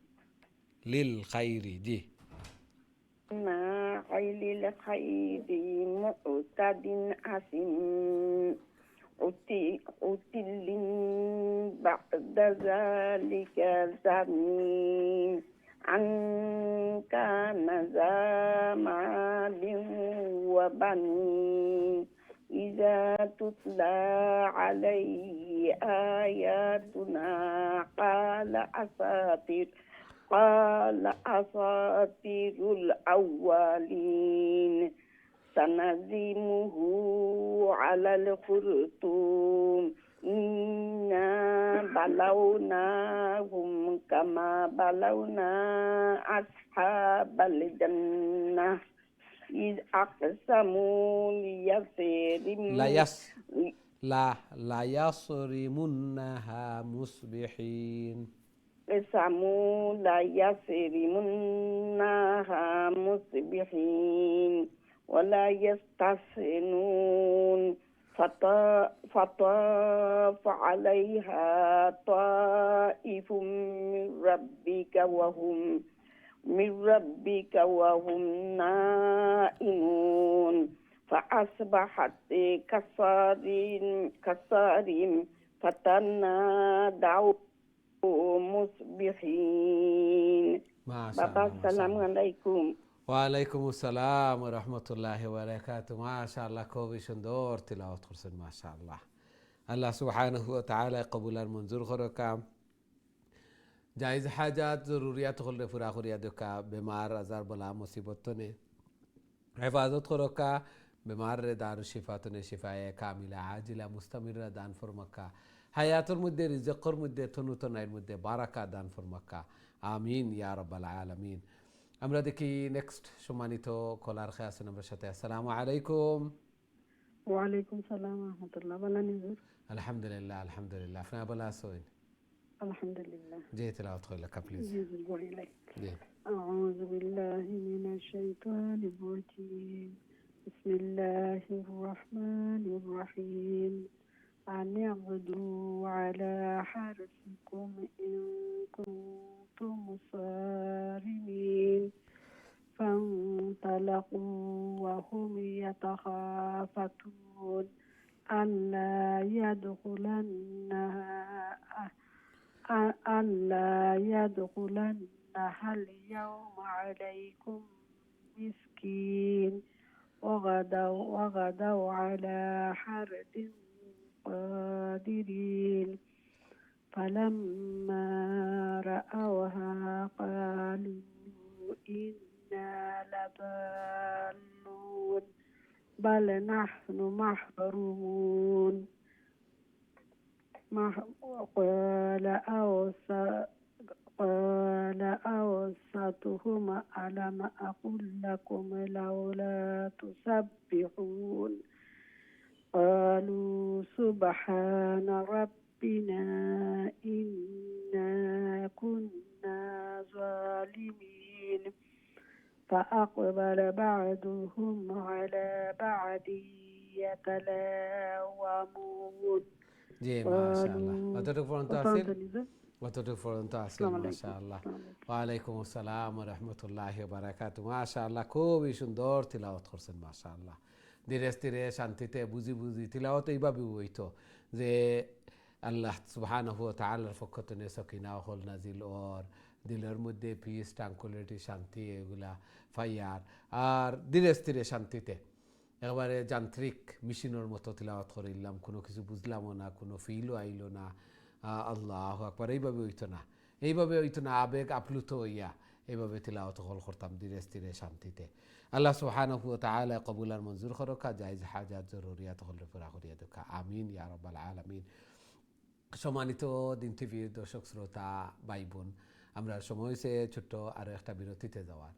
للخير জি ناعل للخير معتد أثيم عتل بعد ذلك زنيم أن كان ذا مال وبنين إذا تتلى عليه آياتنا قال أساطير الأولين سنزمه على الخرطوم إنا بلوناهم كما بلونا أصحاب الجنة إذ أقسموا لا يصرمنها مصبحين قسموا لا يصرمنها مصبحين ولا يستحسنون فطاف عليها طائف من ربك وهم نائمون فأصبحت كصارم فتنادوا مصبحين বাবা মাশাআল্লাহ আসসালামু আলাইকুম। ওয়ালাইকুম আসসালাম ওয়া রাহমাতুল্লাহি ওয়া বারাকাতুহু। মাশাআল্লাহ, খুবই সুন্দর তিলাওয়াত করছেন মাশাআল্লাহ। আল্লাহ সুবহানাহু ওয়া তাআলা কবুল আর মঞ্জুর করকা। জায়েজ হাজাত জরুরিয়াত হলে পুরা করিয়া দেখা, বেমার আজার বলা মুসিবত তনে হেফাজত করকা, বেমার রে দারু শিফা তনে শিফায়ে কামিলা আজিলা মুস্তামিরা দান ফরমাক্কা, হায়াতের মধ্যে রিজকের মধ্যে তনুতনায়ের মধ্যে বারাকা দান ফরমাক্কা। আমিন ইয়া রাব্বাল আলামিন। আমরা দেখি নেক্সট সম্মানিত কলার খেয়ে আছেন আমার সাথে। আসসালামু আলাইকুম। ওয়ালাইকুম সালাম রহমতুল্লাহ। ভালো নিজুর? আলহামদুলিল্লাহ আলহামদুলিল্লাহ, আপনার ভালো আছেন? আলহামদুলিল্লাহ। জি, তেলাওয়াত করলে প্লিজ। জি জি বলি লাই। জি। أعوذ بالله من الشيطان الرجيم. بسم الله الرحمن الرحيم. أن اعبدوا على حرثكم إن كنتم صارمين. فانطلقوا وهم يتخافتون ألا يدخلنها اليوم عليكم مسكين. وغدوا على حرد قادرين. فلما رأوها قالوا إنا لضالون بل نحن محرومون. قال أوسطهم ألم أقل لكم لولا تسبحون. قالوا سبحان ربنا إنا كنا ظالمين. فأقبل بعضهم على بعض يتلاومون. জি মাশাআল্লাহ, কতটুকু পর্যন্ত আছেন? কতটুকু পর্যন্ত আছেন? মাশাআল্লাহ। ওয়ালাইকুম আসসালাম ওয়া রাহমাতুল্লাহি ওয়া বারাকাতুহু। মাশাআল্লাহ, খুবই সুন্দর তিলাওয়াত করছেন মাশাআল্লাহ। ধীরে স্থিরে শান্তিতে বুঝি বুঝি তিলাওয়াত এইভাবে হইতো যে আল্লাহ সুবহানাহু ওয়া তাআলার পক্ষ থেকে সকিনা হল নাজিল ওর দিলের মধ্যে পিস ট্রাঙ্কুলিটি শান্তি এগুলা ফাইয়ার আর ধীরে স্থিরে শান্তিতে একেবারে যান্ত্রিক মেশিনের মতো তিলাওয়াত করিলাম, কোনো কিছু বুঝলামও না, কোনো ফিলও আইলো না। আল্লাহু আকবার, এইভাবে হইতো না, এইভাবে হইতো না, আবেগ আপ্লুত হইয়া এইভাবে তিলাওয়াত হল করতাম ধীরে স্থিরে শান্তিতে। আল্লাহ সুবহানাহু ওয়া তাআলা কবুল আর মঞ্জুর করকা, জায়েজ হাজাত জরুরিয়াত হলে পুরা করিয়া দেখা। আমিন ইয়া রাব্বাল আলামিন। সম্মানিত দিন টিভির দর্শক শ্রোতা ভাই বোন, আমরা সময় হয়েছে ছোট্ট আরও একটা বিরতিতে যাওয়ার।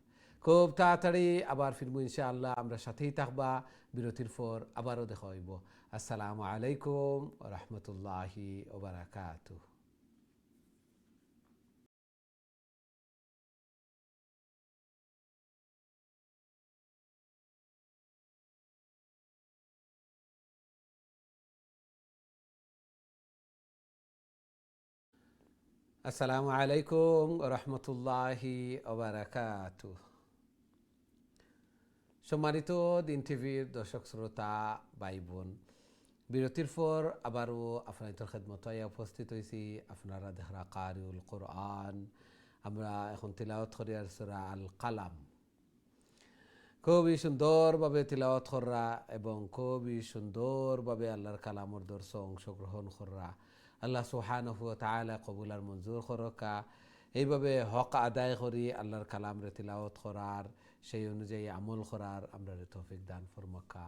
খুব তাড়াতাড়ি আবার ফিরবো ইনশাআল্লাহ, আমরা সাথেই থাকবা। বিরতির পর আবারও দেখা হইব। আসসালামু আলাইকুম ওয়া রাহমাতুল্লাহি ওয়া বারাকাতুহু। আসসালামু আলাইকুম ওয়া রাহমাতুল্লাহি ওয়া বারাকাতুহু। সম্মানিত দিন টিভির দর্শক শ্রোতা ভাই বোন, বিরতির পর আবারও আপনাদের খেদমতে উপস্থিত হয়েছি। আপনারা দেখরা কারিউল কোরআন, আমরা এখন তিলাওয়াত করি আর সূরা আল কালাম। খুবই সুন্দরভাবে তিলাওয়াত করা এবং খুবই সুন্দরভাবে আল্লাহর কালামর দর্শন অংশগ্রহণ করা। আল্লাহ সুবহানাহু ওয়া তাআলা কবুল আর মঞ্জুর করকা। এইভাবে হক আদায় করি আল্লাহর কালামরে তিলাওয়াত করার, সেই অনুযায়ী আমল করার আমরা তৌফিক দান ফরমাক্কা।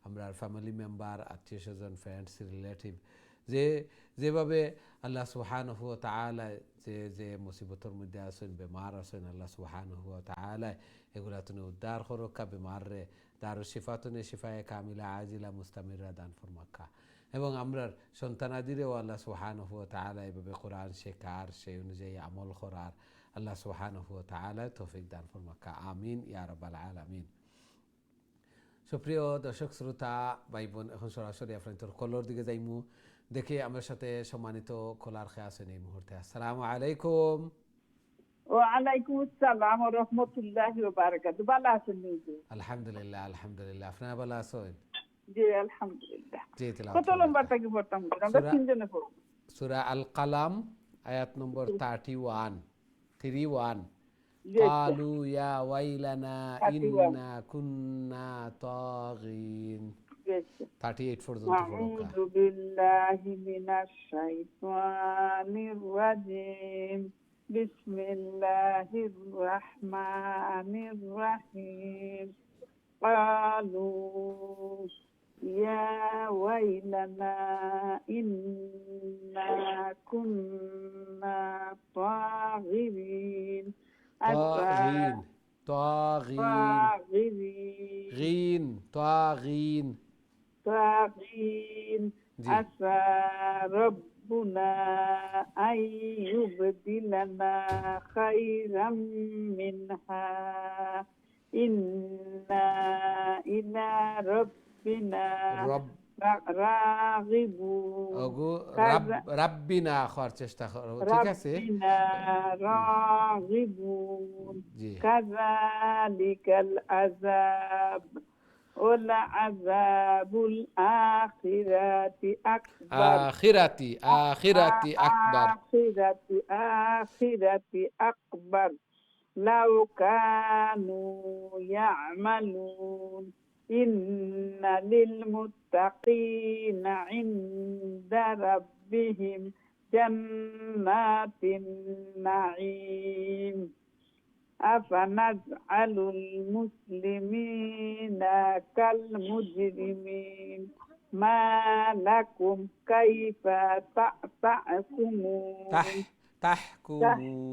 আমরা ফ্যামিলি মেম্বার, আত্মীয় স্বজন, ফ্রেন্ডস, রিলেটিভ যেভাবে আল্লাহ সুবহানাহু ওয়া তাআলা যে মুসিবতের মধ্যে আছেন, বেমার আছেন, আল্লাহ সুবহানাহু ওয়া তাআলা এগুলা তুমি উদ্ধার করকা, বেমার রে দারু শিফা তুমি শিফায়ে কামিলা আজিলা মুস্তামিরা দান ফরমাক্কা। এবং আমরা সন্তানাদিরেও আল্লাহ সুবহানাহু ওয়া তাআলা এভাবে কোরআন শেখার, সেই অনুযায়ী আমল করার আল্লাহ সুবহানাহু ওয়া তাআলা তৌফিক দান ফরমাক্কা। আমিন ইয়া রাব্বাল আলামিন। সুপ্রিয় দর্শক শ্রোতা ভাই বোন, এখন সরাসরি আপনাদের কলর দিকে যাইমু। দেখি আমার সাথে সম্মানিত কলার খেয়ে আছেন এই মুহূর্তে। আসসালামু আলাইকুম। ওয়ালাইকুম আসসালাম ওয়া রাহমাতুল্লাহি ওয়া বারাকাতুহু। ভালো আছেন নি? আলহামদুলিল্লাহ আলহামদুলিল্লাহ, আপনারা ভালো আছেন? জি আলহামদুলিল্লাহ। জি, তেলাওয়াত কত নম্বর থেকে পড়তাম? আমরা তিনজনে পড়ব। সূরা আল কালাম আয়াত নম্বর 31 قالوا يا ويلنا إنا كنا طاغين 38 পর্যন্ত পড়ো أعوذ بالله من الشيطان الرجيم بسم الله الرحمن الرحيم قالوا يا ويلنا إنا كنا طاغين طاغين طاغين غين طاغين طاغين جي. عسى ربنا أن يبدلنا خيرا منها إنا إلى ربنا رب راغبون ওগো রাব্বিনা খাওয়ার চেষ্টা করো ঠিক আছে ربنا راغبون জি كذلك العذاب ولعذاب الآخرة أكبر آخرتي أكبر آخرة أكبر لو كانوا يعملون إن للمتقين عند ربهم جنات النعيم أفنجعل المسلمين كالمجرمين ما لكم كيف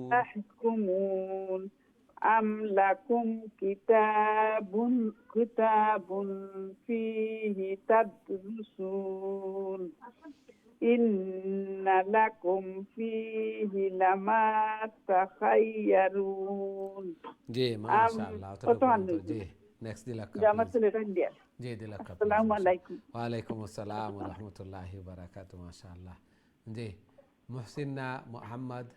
تحكمون أم لكم كتاب فيه تدرسون إن لكم فيه لما تخيرون জি মাশাআল্লাহ জি নেক্সট দিলাক জি দিলাক আসসালামু আলাইকুম ওয়া আলাইকুম আসসালাম ওয়া রাহমাতুল্লাহি ওয়া বারাকাতুহু মাশাআল্লাহ জি Muhsina Muhammad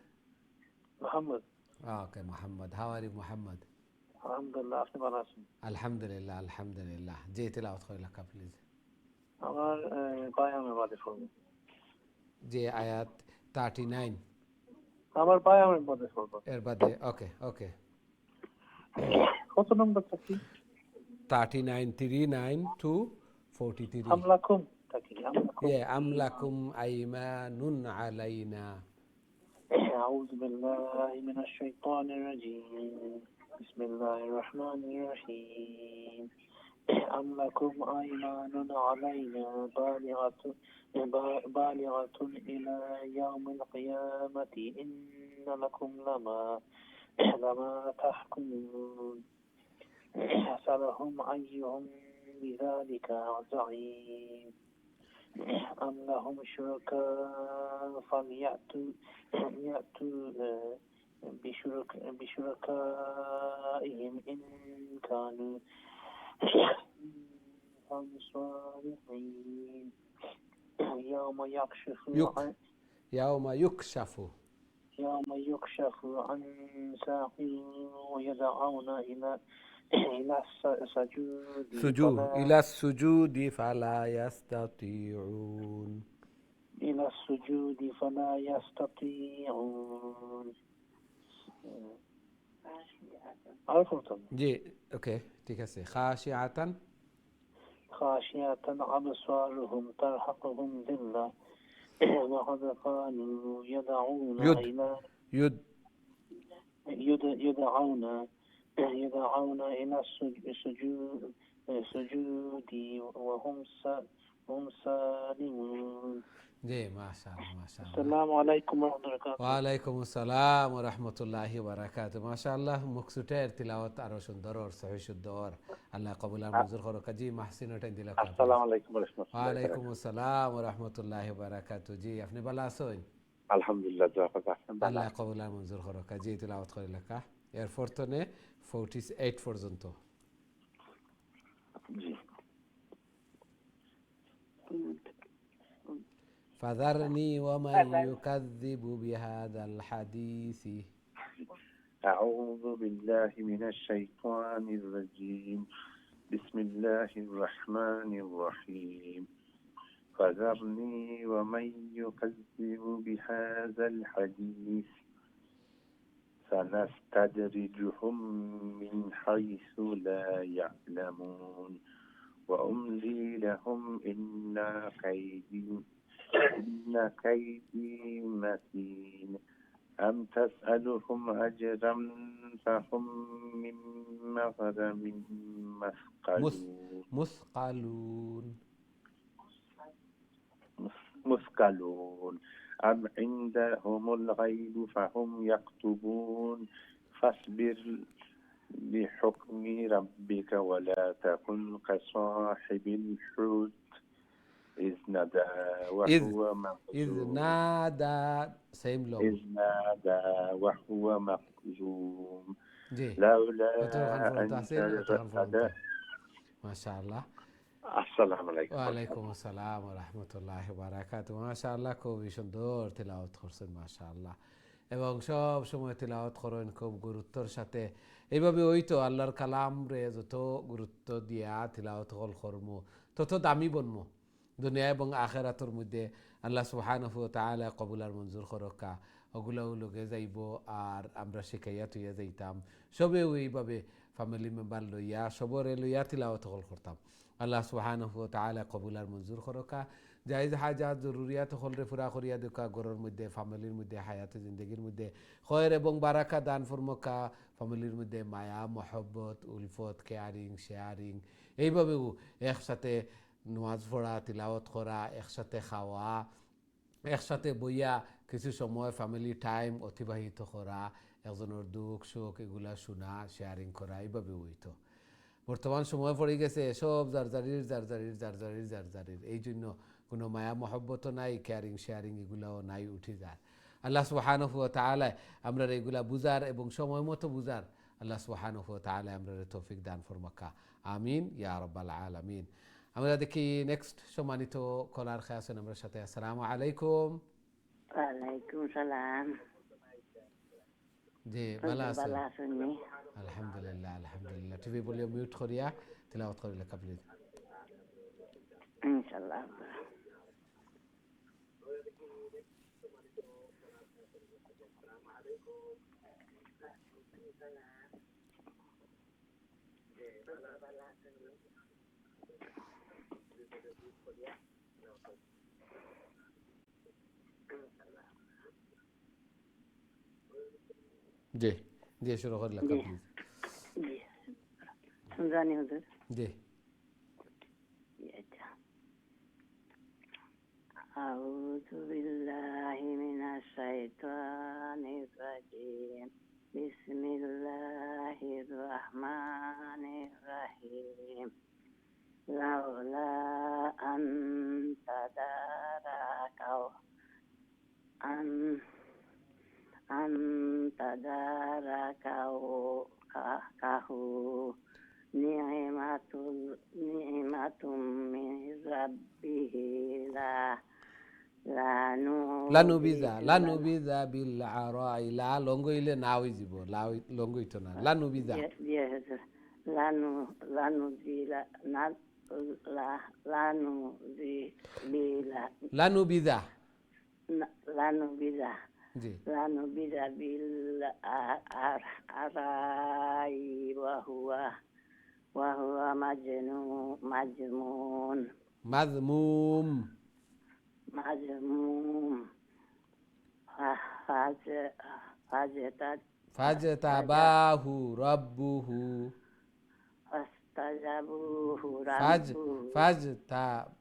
okay Muhammad how are you Muhammad আলহামদুলিল্লাহ আপনি ভালো আছেন আলহামদুলিল্লাহ জি তেলাওয়াত করে লেখা প্লিজ আমার পায়ামে বাদে পড়ব জি আয়াত 39 আমার পায়ামে বাদে পড়ব এর বাদে ওকে কত নম্বরটা কি 39 39 to 43 আমলাকুম তাকি আমলাকুম আইমানুন আলাইনা أعوذ بالله من الشيطان الرجيم بسم الله الرحمن الرحيم أم لكم أيمان علينا بالغة إلى يوم القيامة إن لكم لما تحكمون سألهم أيهم بذلك زعيم أم لهم شركاء فليأتوا بشركائهم إن كانوا صالحين يوم يكشف عن ساق ويدعون إلى السجود فلا يستطيعون জি ওকে ঠিক আছে খাশিআতান أبصارهم ترهقهم ذلة وقد كانوا يدعون إلى السجود وهم سالمون জি মাশাআল্লাহ আসসালামু আলাইকুম ওয়া রাহমাতুল্লাহি ওয়া আলাইকুম আসসালাম ওয়া রাহমাতুল্লাহি ওয়া বারাকাতুহু মাশাআল্লাহ মুকসুটের তিলাওয়াত আরো সুন্দর আর সহি শুদ্ধ আর আল্লাহ কবুল আর মঞ্জুর করুক জি মাহসিনটা দিলাক আসসালামু আলাইকুম ওয়া রাহমাতুল্লাহি ওয়া আলাইকুম আসসালাম ওয়া রাহমাতুল্লাহি ওয়া বারাকাতুহু জি আপনি ভালো আছেন আলহামদুলিল্লাহ আল্লাহ কবুল আর মঞ্জুর করুক জি তিলাওয়াত করে লেখা এরপর তো নে 48 পর্যন্ত জি فذرني ومن يكذب بهذا الحديث أعوذ بالله من الشيطان الرجيم بسم الله الرحمن الرحيم فذرني ومن يكذب بهذا الحديث سنستدرجهم من حيث لا يعلمون وأملي لهم إن كيدي متين أم تسألهم أجرا فهم من مغرم مثقلون أم عندهم الغيب فهم يكتبون فاصبر لحكم ربك ولا تكن كصاحب الحوت إذ نادى وهو مكظوم لولا أن تذكر মাশাআল্লাহ। আসসালামু আলাইকুম। ওয়ালাইকুম আসসালাম ওয়া রাহমাতুল্লাহি ওয়া বারাকাতুহু। মাশাআল্লাহ, খুবই সুন্দর তিলাওয়াত করছেন মাশাআল্লাহ। এবং সব সময় তিলাওয়াত করেন খুব গুরুত্বর সাথে। এইভাবে ওই তো আল্লাহর কালাম রে যত গুরুত্ব দিয়া তিলাওয়াত হল কর্ম তত দামি বনম দুনিয়া এবং আখেরাতের মধ্যে। আল্লাহ সুবহানাহু ওয়া তাআলা কবুল আর মঞ্জুর করকা। ওগুলাও লগে যাইব আর আমরা শিখাইয়া তুইয়া যাইতাম। সবেও এইভাবে ফ্যামিলি মেম্বার লইয়া সবরে লইয়া তিলাওয়াত হল করতাম। আল্লাহ সুবহানাহু ওয়া তাআলা কবুল আর মঞ্জুর করকা। জায়েজ হাজাত জরুরিয়াত হলরে পুরা করিয়া দেখা ঘরের মধ্যে, ফ্যামিলির মধ্যে, হায়াতে জিন্দগির মধ্যে খয়ের এবং বারাকা দান ফরমকা। ফ্যামিলির মধ্যে মায়া, মহব্বত, উলফত, কেয়ারিং, শেয়ারিং, এইভাবেও একসাথে নামাজ পড়া, তিলাওয়াত করা, একসাথে খাওয়া, একসাথে বইয়া কিছু সময় ফ্যামিলি টাইম অতিবাহিত করা, একজনের দুঃখ সুখ এগুলা শোনা, শেয়ারিং করা, এইভাবে হইতো। বর্তমান সময় পড়ে গেছে সব জারজারির। এই জন্য কোনো মায়া মহব্বতও নাই, কেয়ারিং শেয়ারিং এগুলাও নাই, উঠে যায়। আল্লাহ সুবহানাহু ওয়া তাআলা আমরা এগুলা বুঝার এবং সময় মতো বুঝার আল্লাহ সুবহানাহু ওয়া তাআলা আমরা তৌফিক দান ফরমাক্কা। আমিন ইয়া রাব্বাল আলামিন। আমরা দেখি নেক্সট সম্মানিত কলার খেয়ে আছেন আমার সাথে। আসসালামু আলাইকুম। ওয়ালাইকুম সালাম। জি, ভালো আছেন? আলহামদুলিল্লাহ আলহামদুলিল্লাহ। টিভি বলিও মিউট করিয়া তিলাওয়াত করিলে কাবলি ইনশাআল্লাহ। জি জি, শুরু করিলে কাবলি। জি সুনজানি হুজুর। জি। আউযু বিল্লাহি মিনাশ শাইতানির রাজিম। বিসমিল্লাহির রহমানির রহিম। লাউলা আন তাদারাকাহু নি'মাতুম মির রাব্বিহি লানুবিযা বিল আরাই। লা লঙ্গইলে না হই যাব, লঙ্গইতো না, লানুবিযা। লানুবিযা বিল আরাই ওয়া হুয়া মাজমুম ফাজতাবাহু রাব্বুহু ফাজতাবাহু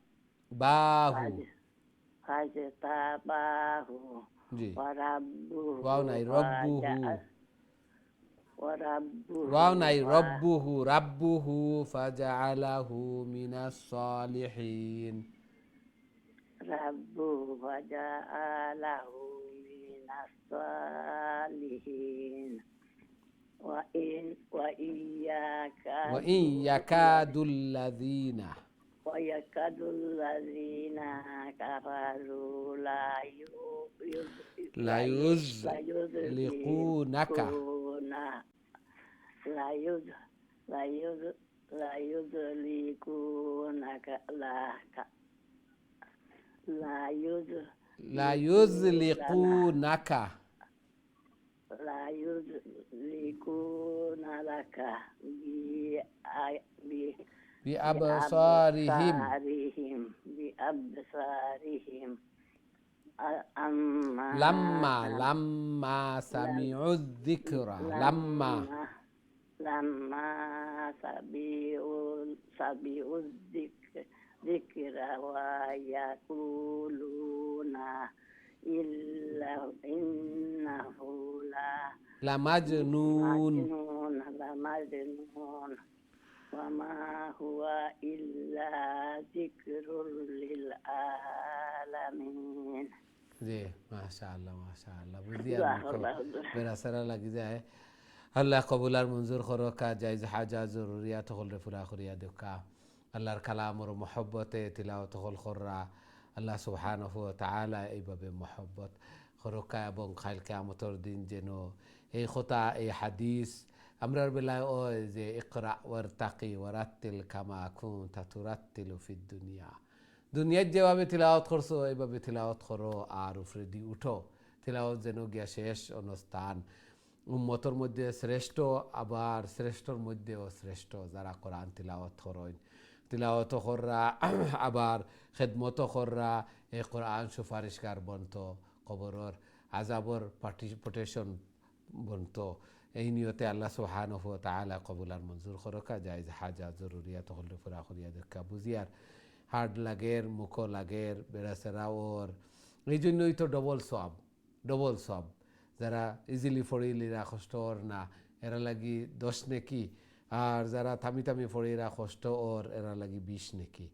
জি। ওয়াও নাই রাব্বুহু ফাজআলাহু মিনাস সালিহিন। وإن يكاد الذين كفروا لا يزلقونك ربك بأبصارهم لما سمعوا الذكر لما سمعوا الذكر ويقولون إنه لمجنون وما هو إلا ذكر للعالمين. जी माशाअल्लाह बुझिया बेरासरा लग जाए अल्लाह कबूलार मंजूर करो का जायज हाजा जरूरियात होल पूरा करिया दो का अल्लाहर कलाम और मोहब्बते तिलावत होल खर्रा अल्लाह सुबहानाहु व ताआला এইভাবে मोहब्बत करो का এবং খাইল কিয়ামতের দিন যেন এই কথা এই হাদিস আমরার বেলায় ওই যে ইকরা ওয়ারতাকি ওয়ারাতিল কামা কুনতা তুরাতিলু ফিদ দুনিয়া দুনিয়ার যেভাবে তিলাওয়াত করছো এইভাবে তিলাওয়াত করো আর উপরে দি উঠো তিলাওয়াত যেন গিয়া শেষ অনুষ্ঠান উম্মতর মধ্যে শ্রেষ্ঠ আবার শ্রেষ্ঠর মধ্যেও শ্রেষ্ঠ যারা কোরআন তিলাওয়াত করেন তিলাওয়াত কররা আবার খেদমত কররা এই কোরআন সুপারিশকার বন্ত কবরর আজাবর পার্টিসিপেশন বন্ত এই নিয়তে আল্লাহ সুবহানাহু ওয়া তাআলা কবুলার মঞ্জুর করকা জায়েজ হাজা জরুরিয়াত হল পুরা করিয়া দেখা বুঝিয়ার হার্ড লাগের মুখ লাগের বেড়াচেরা ওর এই জন্যই তো ডবল সব যারা ইজিলি ফড়িলিরা কষ্ট ওর না এরা লাগি 10 নেকি আর যারা থামি ফড়িরা কষ্ট ওর এরা লাগি 20 নেকি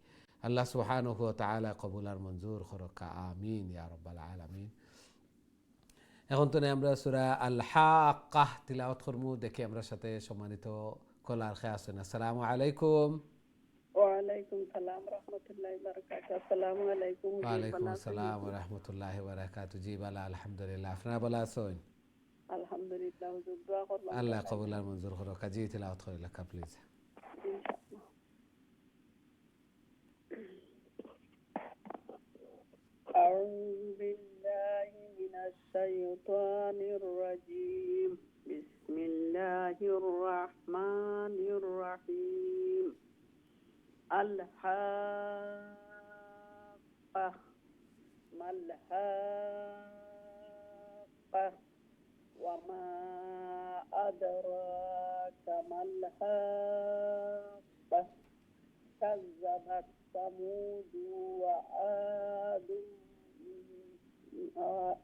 আল্লাহ সুবহানাহু ওয়া তাআলা কবুলার মঞ্জুর করকা আমিন ইয়া রাব্বাল আলামিন। এখন তো আমরা সূরা আল হাক্কাহ তিলাওয়াত করমু দেখি আমরা সাথে সম্মানিত কলার খেয়ে আছেন। আসসালামু আলাইকুম। ওয়ালাইকুম সালাম রহমতুল্লাহি বারাকাতুহু। আসসালামু আলাইকুম। ওয়ালাইকুম আসসালাম ওয়া রাহমাতুল্লাহি ওয়া বারাকাতুহু। জি বালা আলহামদুলিল্লাহ, আপনারা ভালো আছেন? আলহামদুলিল্লাহ, হুজুর দোয়া করলাম আল্লাহ কবুল আর মঞ্জুর করুক। জি তিলাওয়াত করে লেখা প্লিজ। أعوذ بالله من الشيطان الرجيم. بسم الله الرحمن الرحيم. الحاقة ما الحاقة وما أدراك ما الحاقة كذبت ثمود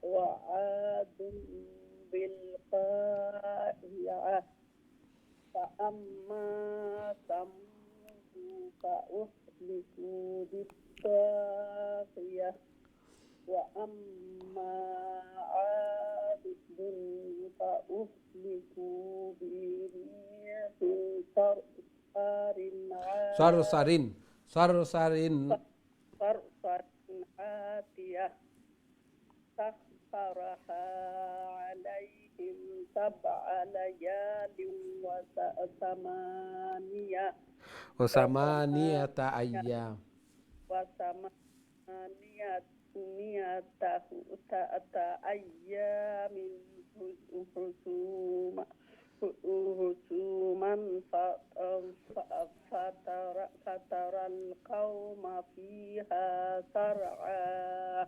وعاد بالقارعة فأما ثمود فأهلكوا بالطاغية وأما عاد فأهلكوا بريح صرصر عاتية سخرها عليهم 7 ليال وثمانية أيام حسوما فترى القوم فيها سرعا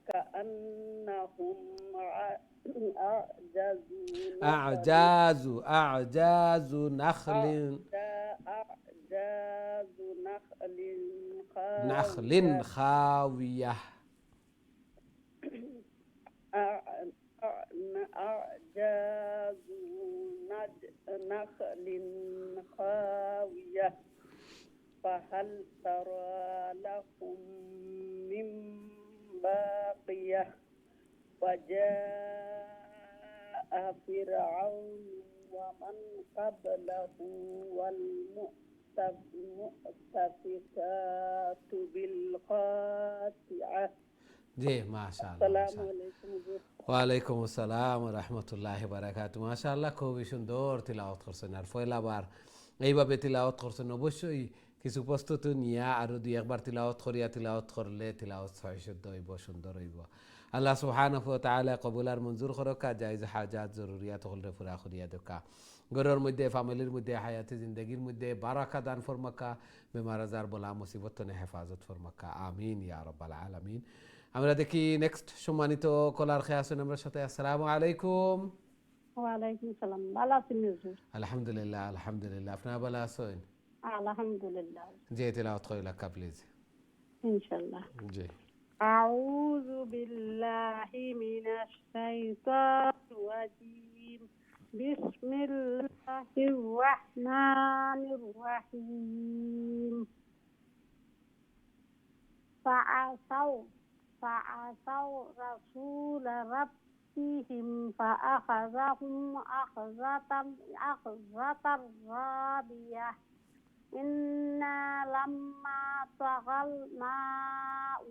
كأنهم أعجاز نخل خاوية أعجاز نخل خاوية فهل ترى لهم من باقية وجاء فرعون ومن قبله والمؤتفكات بالخاطئة। जी माशाअल्लाह। ওয়ালাইকুম আসসালাম ওয়া রাহমাতুল্লাহি ওয়া বারাকাতুহু। মাশাআল্লাহ, খুবই সুন্দর তিলাওয়াত করছেন আর পয়লাবার এইভাবে তিলাওয়াত করছেন। অবশ্যই কিছু প্রস্তুতি নিয়ে আরও দুই একবার তিলাওয়াত করিয়া তিলাওয়াত করলে তিলাওয়াত সহিশুদ্ধ হইব, সুন্দর হইব। আল্লাহ সুবহানাহু ওয়া তাআলা কবুল আর মঞ্জুর করকা, জায়েজ হাজাত জরুরিয়াত হলরে পুরা করিয়া দকা, ঘরের মধ্যে ফ্যামিলির মধ্যে হায়াতে জিন্দগির মধ্যে বারাকা দান ফরমাকা, বেমার আজার বলা মুসিবত থেকে হেফাজত ফরমাকা, আমিন ইয়া রাব্বাল আলামিন। আমরা দেখি নেক্সট সম্মানিত কলার খেয়ে আসুন আমার সাথে। আসসালামু আলাইকুম। ওয়ালাইকুম সালাম। ভালো আছেন হুজুর? আলহামদুলিল্লাহ আলহামদুলিল্লাহ, আপনারা ভালো আছেন? আলহামদুলিল্লাহ। জি, তেলাওয়াত কইলা কা প্লিজ। ইনশাআল্লাহ। জি। আউযু বিল্লাহি মিনাশ শাইতানির রাজিম। বিসমিল্লাহির রাহমানির রাহিম। فعصوا رسول ربهم فأخذهم أخذة رابية إنا لما طغى الماء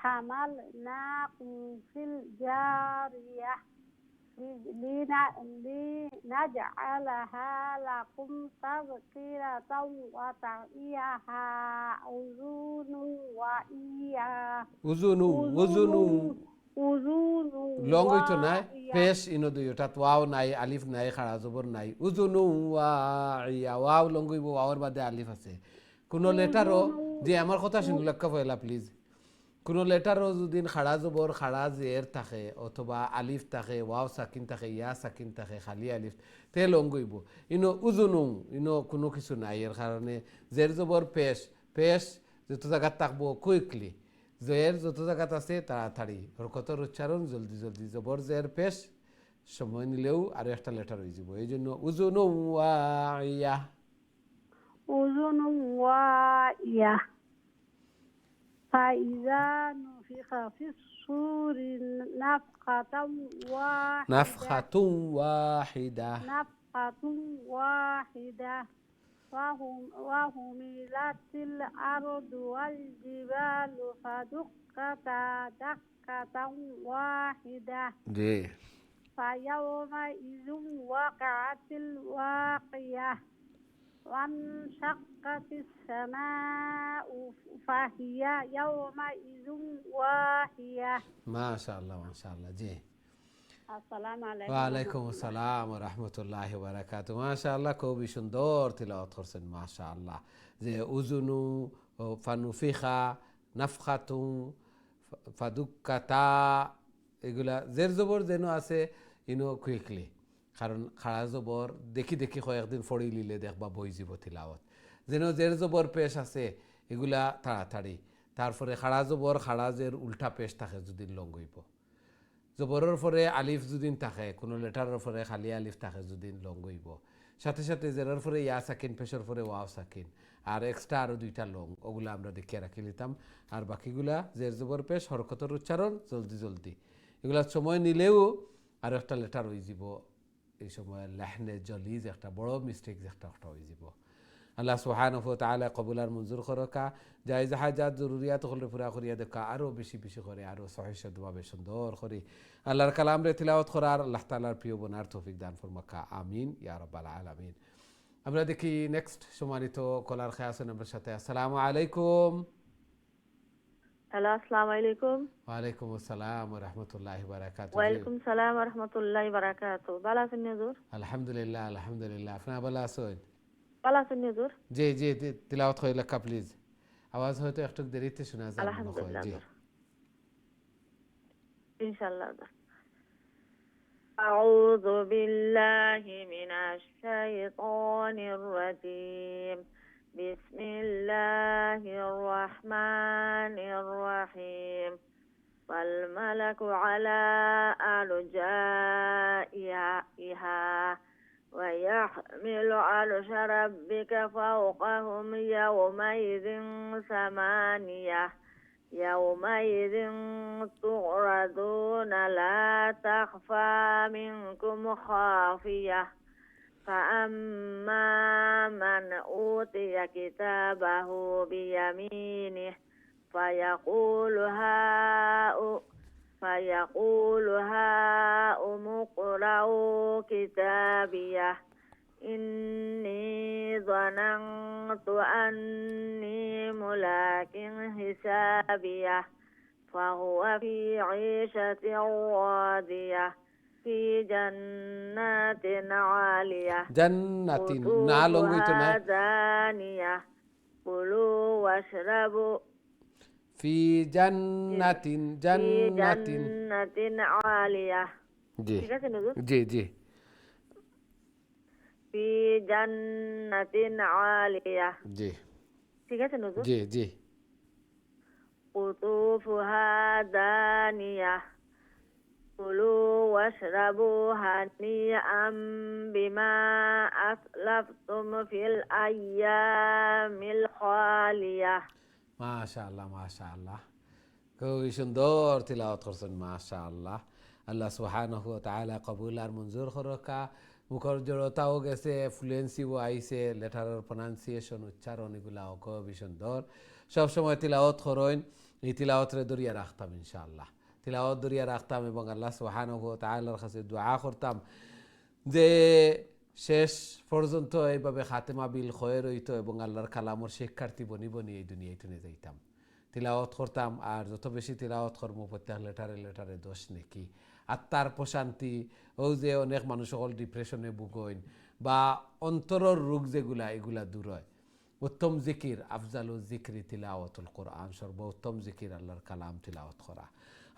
حملناكم في الجارية لنجعلها لكم تذكرة وتعيها أذن লং হইতো নাই, পেশ ইনো দুই ওটা ওয়াও নাই, আলিফ নাই, খাড়া জবর নাই। উজুনু ওয়া ওয়াও লং হইব, ওয়াওর বাদে আলিফ আছে। কোন লেটারও যে আমার কথা শুনি লক্ষ্য পয়লা প্লিজ, কোন লেটারও যদি খাড়া জবর খাড়া জের থাকে অথবা আলিফ থাকে, ওয়াও সাকিন থাকে, ইয়া সাকিন থাকে, খালি আলিফ তে লং হইব। ইনো উজুনু ইনো কোনো কিছু নাই, এর কারণে জের জবর পেশ, পেশ যত জায়গাত থাকবো কুইকলি, জয়ের যত জায়গাত আছে তাড়াতাড়ি, হরকতর উচ্চারণ জলদি জলদি। জবর জের পেশ সময় নিলেও আরো একটা লেটার হয়ে যাব, এই জন্য উজুনু ওয়াইয়া। أذن واعية فإذا نفخ في الصور نفخة واحدة وهملت الأرض والجبال فدكتا دكة واحدة فيومئذ وقعت الواقية وانشقت السماء فهي يومئذ واهية. ما شاء الله ما شاء الله। জি, আসসালামু আলাইকুম। ওয়ালাইকুম আসসালাম ওয়া রাহমাতুল্লাহি ওয়া বারাকাতুহু। মাশাআল্লাহ, খুবই সুন্দর তিলাওয়াত করছেন মাশাআল্লাহ। যে উজুনু, ফানুফিখা, নাফখাতু, ফাদুক্কাতা, এগুলা জের জবর যেন আছে ইনো কুইকলি, কারণ খাড়া জবর দেখি দেখি কয়েকদিন ফড়ি লিলে দেখবা বই যাব তিলাওয়াত। যেন জের জবর পেশ আছে এগুলা তাড়াতাড়ি, তারপরে খাড়া জবর খাড়া জের উল্টা পেশ থাকে যদি লং হইব। জবরের পরে আলিফ যদি থাকে, কোনো লেটারের পরে খালি আলিফ থাকে যদি লং হইব। সাথে সাথে জেরের পরে ইয়া সাকিন, পেশের পরে ওয়াও সাকিন, আর এক্সট্রা আরও দুইটা লং, ওগুলা আমরা দেখিয়ে রাখি নিতাম। আর বাকিগুলা জের জবর পেশ, হরকতর উচ্চারণ জলদি জলদি, এগুলা সময় নিলেও আর একটা লেটার হয়ে যাব। এই সময় লেহনে জলিজ একটা বড় মিস্টেক একটা হয়ে যাব। আল্লাহ সুবহানাহু ওয়া তাআলা কবুল আর মঞ্জুর করকা, জায়েজ হাজাত জরুরিয়াত হলে পুরা করিয়া দেখা, আরও বেশি বেশি করে আরও সহিষ্ণুভাবে সুন্দর করে আল্লাহর কালাম রে তিলাওয়াত করার আল্লাহ তাআলার প্রিয় বনার তৌফিক দান ফরমাকা, আমিন ইয়া রাব্বাল আলামিন। আমরা দেখি নেক্সট সম্মানিত কলার খেয়ে আছেন আমার সাথে। আসসালামু আলাইকুম। হ্যালো, আসসালামু আলাইকুম। ওয়ালাইকুম আসসালাম ওয়া রাহমাতুল্লাহি ওয়া বারাকাতুহু। ওয়ালাইকুম সালাম ওয়া রাহমাতুল্লাহি ওয়া বারাকাতুহু। ভালো আছেন হুজুর? আলহামদুলিল্লাহ আলহামদুলিল্লাহ, আপনারা ভালো আছেন? ভালো আছেন হুজুর? জি জি, তিলাওয়াত করে লেখা প্লিজ। আওয়াজ হয়তো একটু দেরিতে শোনা যায়। আলহামদুলিল্লাহ জি ইনশাআল্লাহ। أعوذ بالله من الشيطان الرجيم. بسم الله الرحمن الرحيم. والملك على أرجائها ويحمل عرش ربك فوقهم يومئذ ثمانية. يومئذ تعرضون لا تخفى منكم خافية. فأما من أوتي كتابه بيمينه فيقول هاؤم اقرءوا كتابيه إني ظننت أني ملاق حسابيه فهو في عيشة راضية في جنات عالية jannatin na longu ito na قطوفها دانية كلوا واشربوا fi jannatin في jannatin جنة عالية ji ঠিক আছে নজরুল ji في جنة عالية ji ঠিক আছে নজরুল ji قطوفها دانية كلوا واشربوا هنيئا بما أسلفتم في الأيام الخالية মাশাআল্লাহ খুবই সুন্দর তিলাওয়াত করছেন মাশাআল্লাহ আল্লাহ সুবহানাহু ওয়া তাআলা কবুল আর মঞ্জুর করকা মুখর জড়তাও গেছে ফ্লুয়েন্সিও আইছে লেটারের প্রনাউন্সিয়েশন উচ্চারণ এগুলাও খুবই সুন্দর সব সময় তিলাওয়াত করেন এই তিলাওয়াতরে দরিয়া রাখতাম ইনশাআল্লাহ তিলাওয়াত দরিয়া রাখতাম এবং আল্লাহ সুবহানাহু ওয়া তাআলার কাছে দোয়া করতাম যে শেষ পর্যন্ত এইভাবে খাতেমা বিল খয়ের হইতো এবং আল্লাহর কালামর শিক্ষার্থী বনি বনি এই দুনিয়ায় টুনে যাইতাম তিলাওয়াত করতাম আর যত বেশি তিলাওয়াত করবো প্রত্যেক লেটারে দোষ নাকি আত্মার প্রশান্তি ও যে অনেক মানুষ সকল ডিপ্রেশনে ভুগইন বা অন্তরের রোগ যেগুলা এগুলা দূর হয় উত্তম জিকির আফজালু জিকরি তিলাওয়াতুল কোরআন সর্বোত্তম জিকির আল্লাহর কালাম তিলাওয়াত করা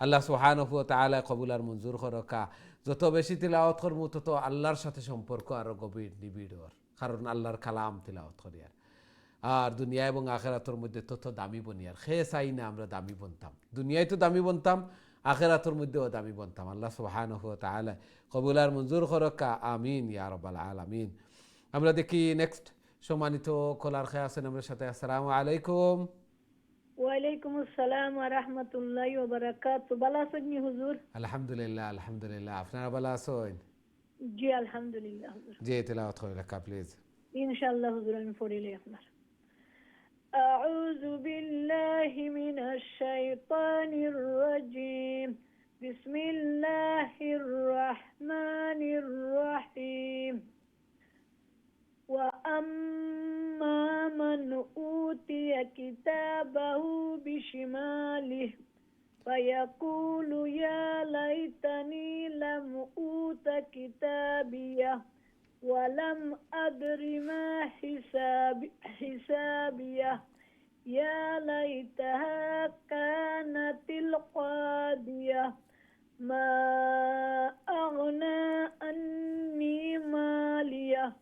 আল্লাহ সুবহানাহু ওয়া তাআলা কবুল আর মঞ্জুর করকা যত বেশি তিলাওয়াত করবো তত আল্লাহর সাথে সম্পর্ক আরো গভীর নিবিড় হওয়ার কারণ আল্লাহর কালাম তিলাওয়াত করি আর দুনিয়া এবং আখেরাতের মধ্যে তত দামি বনি আর খেয়ে চাই না আমরা দামি বনতাম দুনিয়ায় তো দামি বনতাম আখেরাতের মধ্যেও দামি বনতাম আল্লাহ সুবহানাহু ওয়া তাআলা কবুল আর মঞ্জুর করকা আমিন ইয়া রাব্বাল আলামিন আমরা দেখি নেক্সট সম্মানিত কলার খেয়ে আছেন আমার সাথে আসসালামু আলাইকুম ওয়ালাইকুম আসসালাম ওয়া রাহমাতুল্লাহি ওয়া বারাকাতুহু ভালো আছেন হুজুর আলহামদুলিল্লাহ আপনারা ভালো আছেন জি আলহামদুলিল্লাহ হুজুর জি তেলাওয়াত করে লেখা প্লিজ ইনশাআল্লাহ হুজুর আমি পড়িলে আপনার أعوذ بالله من الشيطان الرجيم بسم الله الرحمن الرحيم وأما من أوتي كتابه بشماله فيقول يا ليتني لم أوت كتابيه ولم أدر ما حسابيه يا ليتها كانت القاضية ما أغنى عني ماليه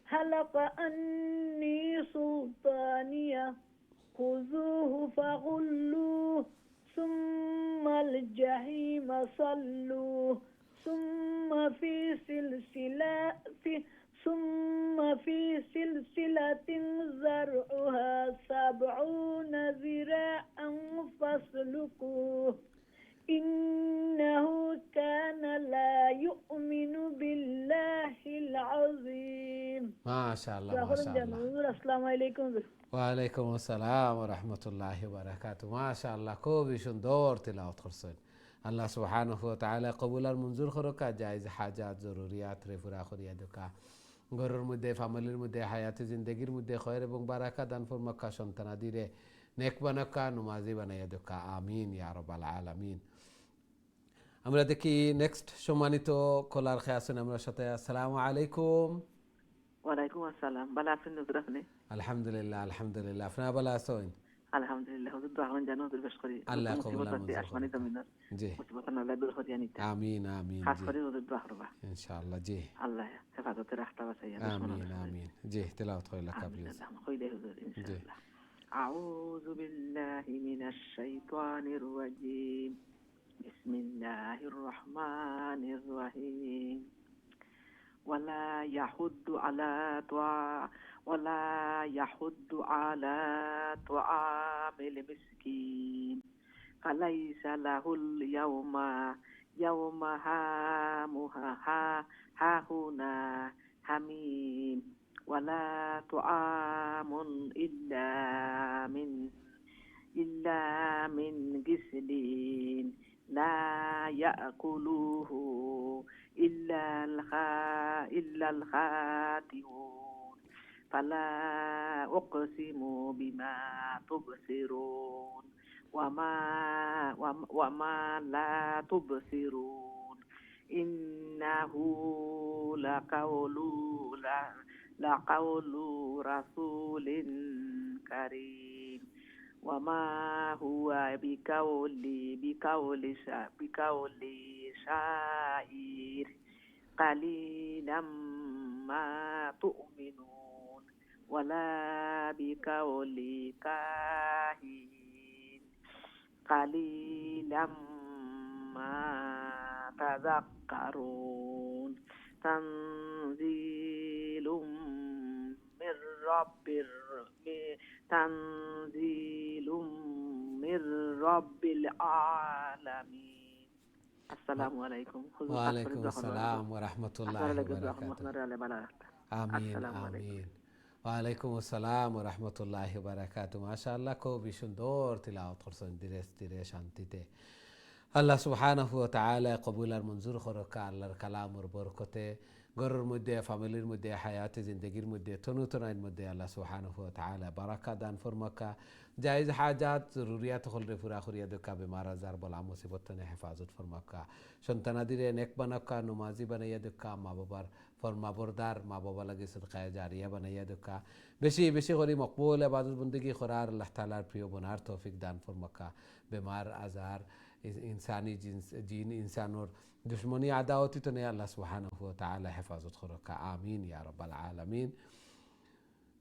هلك عني سلطانيه خذوه فغلوه ثم الجحيم صلوه ثم في سلسلة زرعها 70 ذراعا فاسلكوه إنه كان لا يؤمن بالله العظيم ما شاء الله السلام عليكم ওয়ালাইকুম আসসালাম ওয়া রাহমাতুল্লাহি ওয়া বারাকাতুহু মাশাআল্লাহ খুবই সুন্দর তিলাওয়াত করছেন আল্লাহ সুবহানাহু ওয়া তাআলা কবুল আর মঞ্জুর করকা জায়েজ হাজাত জরুরিয়াত রে পুরা করিয়া দেকা ঘরের মধ্যে ফ্যামিলির মধ্যে হায়াতে জিন্দেগির মধ্যে খয়র এবং বারাকা দান ফরমাক্কা সন্তানাদিরে নেক বানাকা নমাজি বানাইয়া দেকা আমিন ইয়া রাব্বাল আলামিন আমরা দেখি নেক্সট সম্মানিত কলার খেয়ে আছেন আমার সাথে আসসালামু আলাইকুম ওয়ালাইকুম আসসালাম ভালো আছেন হুজুর আপনি আলহামদুলিল্লাহ আপনারা ভালো আছেন আলহামদুলিল্লাহ হুজুর দোয়া করেন যেন হুজুর বেশ করি আল্লাহ কবুল আর মঞ্জুর আসমানি জমিনের জি মুসিবত আল্লাহ দূর করিয়া নিতে আমিন খাস করে হুজুর দোয়া করবা ইনশাআল্লাহ জি আল্লাহ হেফাজতে রাখতে বাঁচাইয়া আমিন জি তেলাওয়াত করে লেখা প্লিজ কইলে হুজুর ইনশাআল্লাহ আউযু বিল্লাহি মিনাশ শাইতানির রাজীম বিসমিল্লাহির রহমানির রহিম ولا يحض على طعام المسكين فليس له اليوم هاهنا حميم ولا طعام إلا من غسلين لا يأكله إلا الخاطئون فلا أقسم بما تبصرون وما وما لا تبصرون إنه لقول رسول كريم وما هو بقول شاعر قليلا ما تؤمنون ولا بقول كاهن قليلا ما تذكرون تنزيل من رب العالمين. السلام عليكم. وعليكم السلام ورحمة الله وبركاته. آمين آمين. ওয়ালাইকুম আসসালাম ওয়া রাহমাতুল্লাহি ওয়া বারাকাতুহু। মাশাআল্লাহ, খুবই সুন্দর তিলাওয়াত করছেন ধীরে ধীরে শান্তিতে। আল্লাহ সুবহানাহু ওয়া তাআলা কবুল আর মঞ্জুর করুক। আল্লাহর কালামর বরকতে ঘরের মধ্যে, ফ্যামিলির মধ্যে, হায়াতে জিন্দগির মধ্যে, তনুতনাইর মধ্যে আল্লাহ সুবহানাহু ওয়া তাআলা বারাকা দান ফরমাকা। জায়েজ হাজাত জরুরিয়াত হলরে পুরা করিয়া দকা, বেমার আজার বলা মুসিবত থেকে হেফাজত ফরমাকা। সন্তানাদিরে নেক বানাকা, নমাজি বানাইয়া দকা, মা বাবার ফরমা বরদার, মা বাবা লাগে সদকায়ে জারিয়া বানাইয়া দকা। বেশি বেশি করে মকবুল ইবাদত বندگی করার আল্লাহ তাআলার প্রিয় বনার তৌফিক দান ফরমাকা। বেমার আজার, ইনসানি জিন ইনসানোর দুশ্মনী আদাওয়াতি তো নেই আল্লাহ সুবহানাহু ওয়া তাআলা হেফাজত করুক। আমিন ইয়া রাব্বাল আলামিন।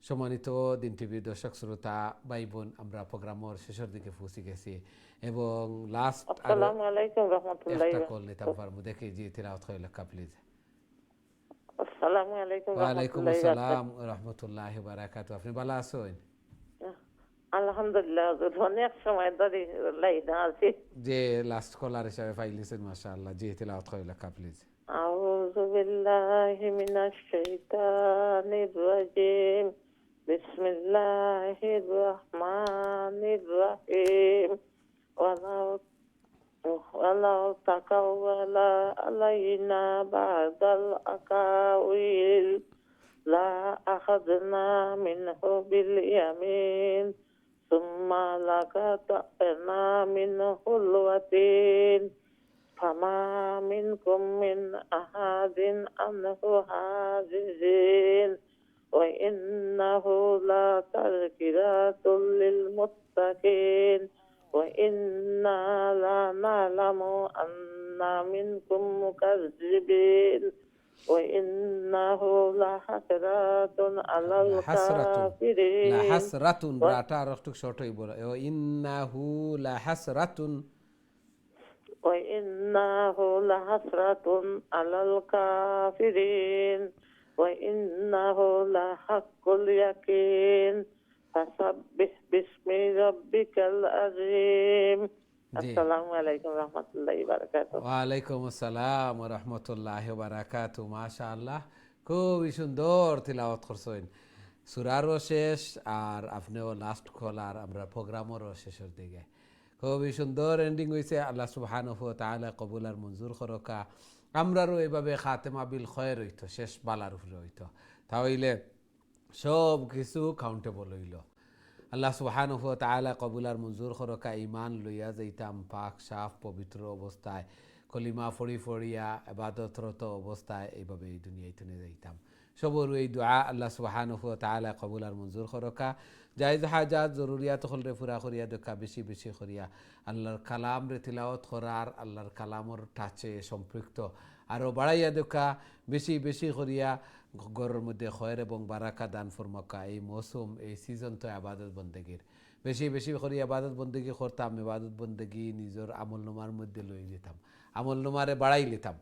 সম্মানিত দিন টিভির দর্শক শ্রোতা ভাই বোন, আমরা প্রোগ্রামের শেষের দিকে পৌঁছে গেছি এবং লাস্ট আসসালামু আলাইকুম রাহমাতুল্লাহি একটা কল নিতাম ফার্মু দেখে জি তিলাওয়াত হয় লেখা প্লিজ। আসসালামু আলাইকুম ওয়া আলাইকুম আসসালাম ওয়া রাহমাতুল্লাহি ওয়া বারাকাতুহু। আপনি ভালো আছেন? আলহামদুলিল্লাহ, অনেক সময় ধরে লাইনে আছি। যে লাস্ট কলার হিসেবে ফাইলিছেন মাশাআল্লাহ, জি তিলাওয়াত হয় লেখা প্লিজ। আউযু বিল্লাহি মিনাশ শাইতানির রাজিম। বিসমিল্লাহির রহমানির রহিম। ওয়ালাউ তাকাওয়ালা আলাইনা বাদাল আকাউইল লা আখাযনা মিনহু বিল ইয়ামিন সুম্মা লাকাতানা মিনহুল ওয়াতিন ফামা মিনকুম মিন আহাদিন আনহু হাজিজিন ওয়া ইন্নাহু লাতাযকিরাতুল লিল মুত্তাকিন ওয়া ইন্না লা না'লামু আন্না মিনকুম মুকাযযিবিন ওয়া ইন্নাহু লাহাসরাতুন আলাল কাফিরিন। লাহাসরাতুন রাটা রক্তক শর্ট হই বলা। ওয়া ইন্নাহু লাহাসরাতুন وإنه لحسرة على الكافرين وإنه لحق اليقين فسبح باسم ربك العظيم. السلام عليكم ورحمة الله وبركاته. ওয়ালাইকুম আসসালাম ওয়া রাহমাতুল্লাহি ওয়া বারাকাতুহু। মাশাআল্লাহ, খুবই সুন্দর তিলাওয়াত করছেন। সূরারও শেষ আর আপনিও লাস্ট কলার, আমরা প্রোগ্রামেরও শেষের দিকে। খুবই সুন্দর এন্ডিং হয়েছে। আল্লাহ সুবহানাহু ওয়া তাআলা কবুল আর মঞ্জুর করুকা। আমরারও এইভাবে খাতেমা বিল খয়ের হইতো, শেষ বালার উপরে হইতো, তাহলে সব কিছু কাউন্টেবল হইল। আল্লাহ সুবহানাহু ওয়া তাআলা কবুল আর মঞ্জুর করুকা। ঈমান লইয়া যাইতাম পাক সাফ পবিত্র অবস্থায়, কলিমা ফড়িয়া ইবাদতরত অবস্থায় এইভাবে এই দুনিয়াতে নিয়ে যাইতাম। সবর এই দোয়া আল্লাহ সুবহানাহু ওয়া তাআলা কবুল আর মঞ্জুর করুকা। জায়েজ হাজাত জরুরিয়াত হলরে পুরা করিয়া দেখা, বেশি বেশি করিয়া আল্লাহর কালাম রে তিলাওয়াত করার, আল্লাহর কালামর টাচে সম্পৃক্ত আরও বাড়াইয়া দেখা, বেশি বেশি করিয়া ঘরের মধ্যে খয়ের এবং বারাকা দান ফরমাকা। এই মৌসুম, এই সিজন তো আবাদত বন্দেগীর, বেশি বেশি করিয়া আবাদত বন্দেগী করতাম। আবাদত বন্দেগী নিজের আমলনামার মধ্যে লই নিতাম, আমলনামারে বাড়াই নিতাম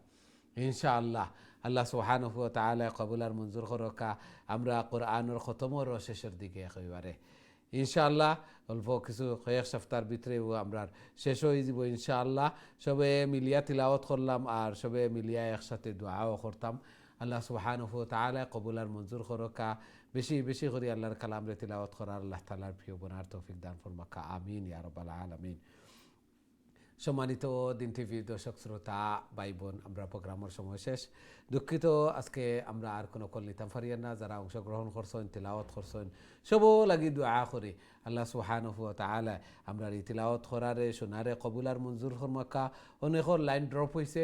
ইনশাআল্লাহ। আল্লাহ সুবহানাহু ওয়া তাআলা কবুল আর মঞ্জুর করুকা। আমরা কোরআনের খতমর শেষের দিকে একেবারে ইনশাআল্লাহ অল্প কিছু কয়েক সপ্তাহের ভিতরে আমরা শেষ হয়ে যাব ইনশাআল্লাহ। সবে মিলিয়া তিলাওয়াত করলাম আর সবে মিলিয়া একসাথে দোয়াও করতাম। আল্লাহ সুবহানাহু ওয়া তাআলা কবুল আর মঞ্জুর করুকা। বেশি বেশি করে আল্লাহর কালাম রে তিলাওয়াত করার আল্লাহ তাআলার প্রিয় বনার তৌফিক দান ফরমাকা। আমিন ইয়া রাব্বাল আলামিন। সম্মানিত দিন টিভি দর্শক শ্রোতা ভাই বোন, আমরা প্রোগ্রামের সময় শেষ। দুঃখিত, আজকে আমরা আর কোনো কল নিতাম পারিয়া না। যারা অংশগ্রহণ করছেন, তিলাওয়াত করছেন, সবও লাগি দোয়া করি আল্লাহ সুবহানাহু ওয়া তাআলা আমরা এই তিলাওয়াত করারে শোনারে কবুলার মঞ্জুর ফরমাকা। অনেকের লাইন ড্রপ হয়েছে,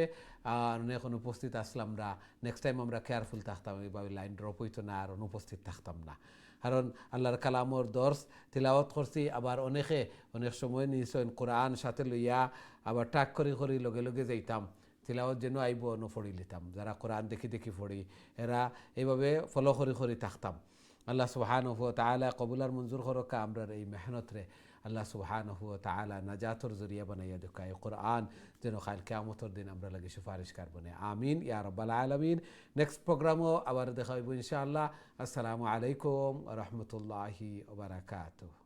অনেক অনুপস্থিত আসলাম আমরা। নেক্সট টাইম আমরা কেয়ারফুল থাকতাম, এইভাবে লাইন ড্রপ হইতো না আর অনুপস্থিত থাকতাম না। কারণ আল্লাহর কালামর দর্শ তিলাওয়াত করছি, আবার অনেক সময় নিয়েছেন কোরআন সাথে লইয়া আবার টাক করি লগে লগে যাইতাম। তিলাওয়াত যেন আইব নফড়ি লিতাম। যারা কোরআন দেখি দেখি পড়ি এরা এইভাবে ফলো করি থাকতাম। আল্লাহ সুবহানাহু ওয়া তাআলা কবুলার মঞ্জুর করকা আমরার এই মেহনতরে আল্লাহ সুবহানাহু ওয়া তাআলা নাজাতর জরিয়া বানাইয়া দেখায়। কোরআন যেন কাল কিয়ামতের দিন আমরা লাগি সুপারিশকার বনে। আমিন ইয়া রাব্বাল আলামিন। নেক্সট প্রোগ্রামও আবার দেখা হইব ইনশাআল্লাহ। আসসালামু আলাইকুম ওয়া রাহমাতুল্লাহি ওয়া বারাকাতুহু।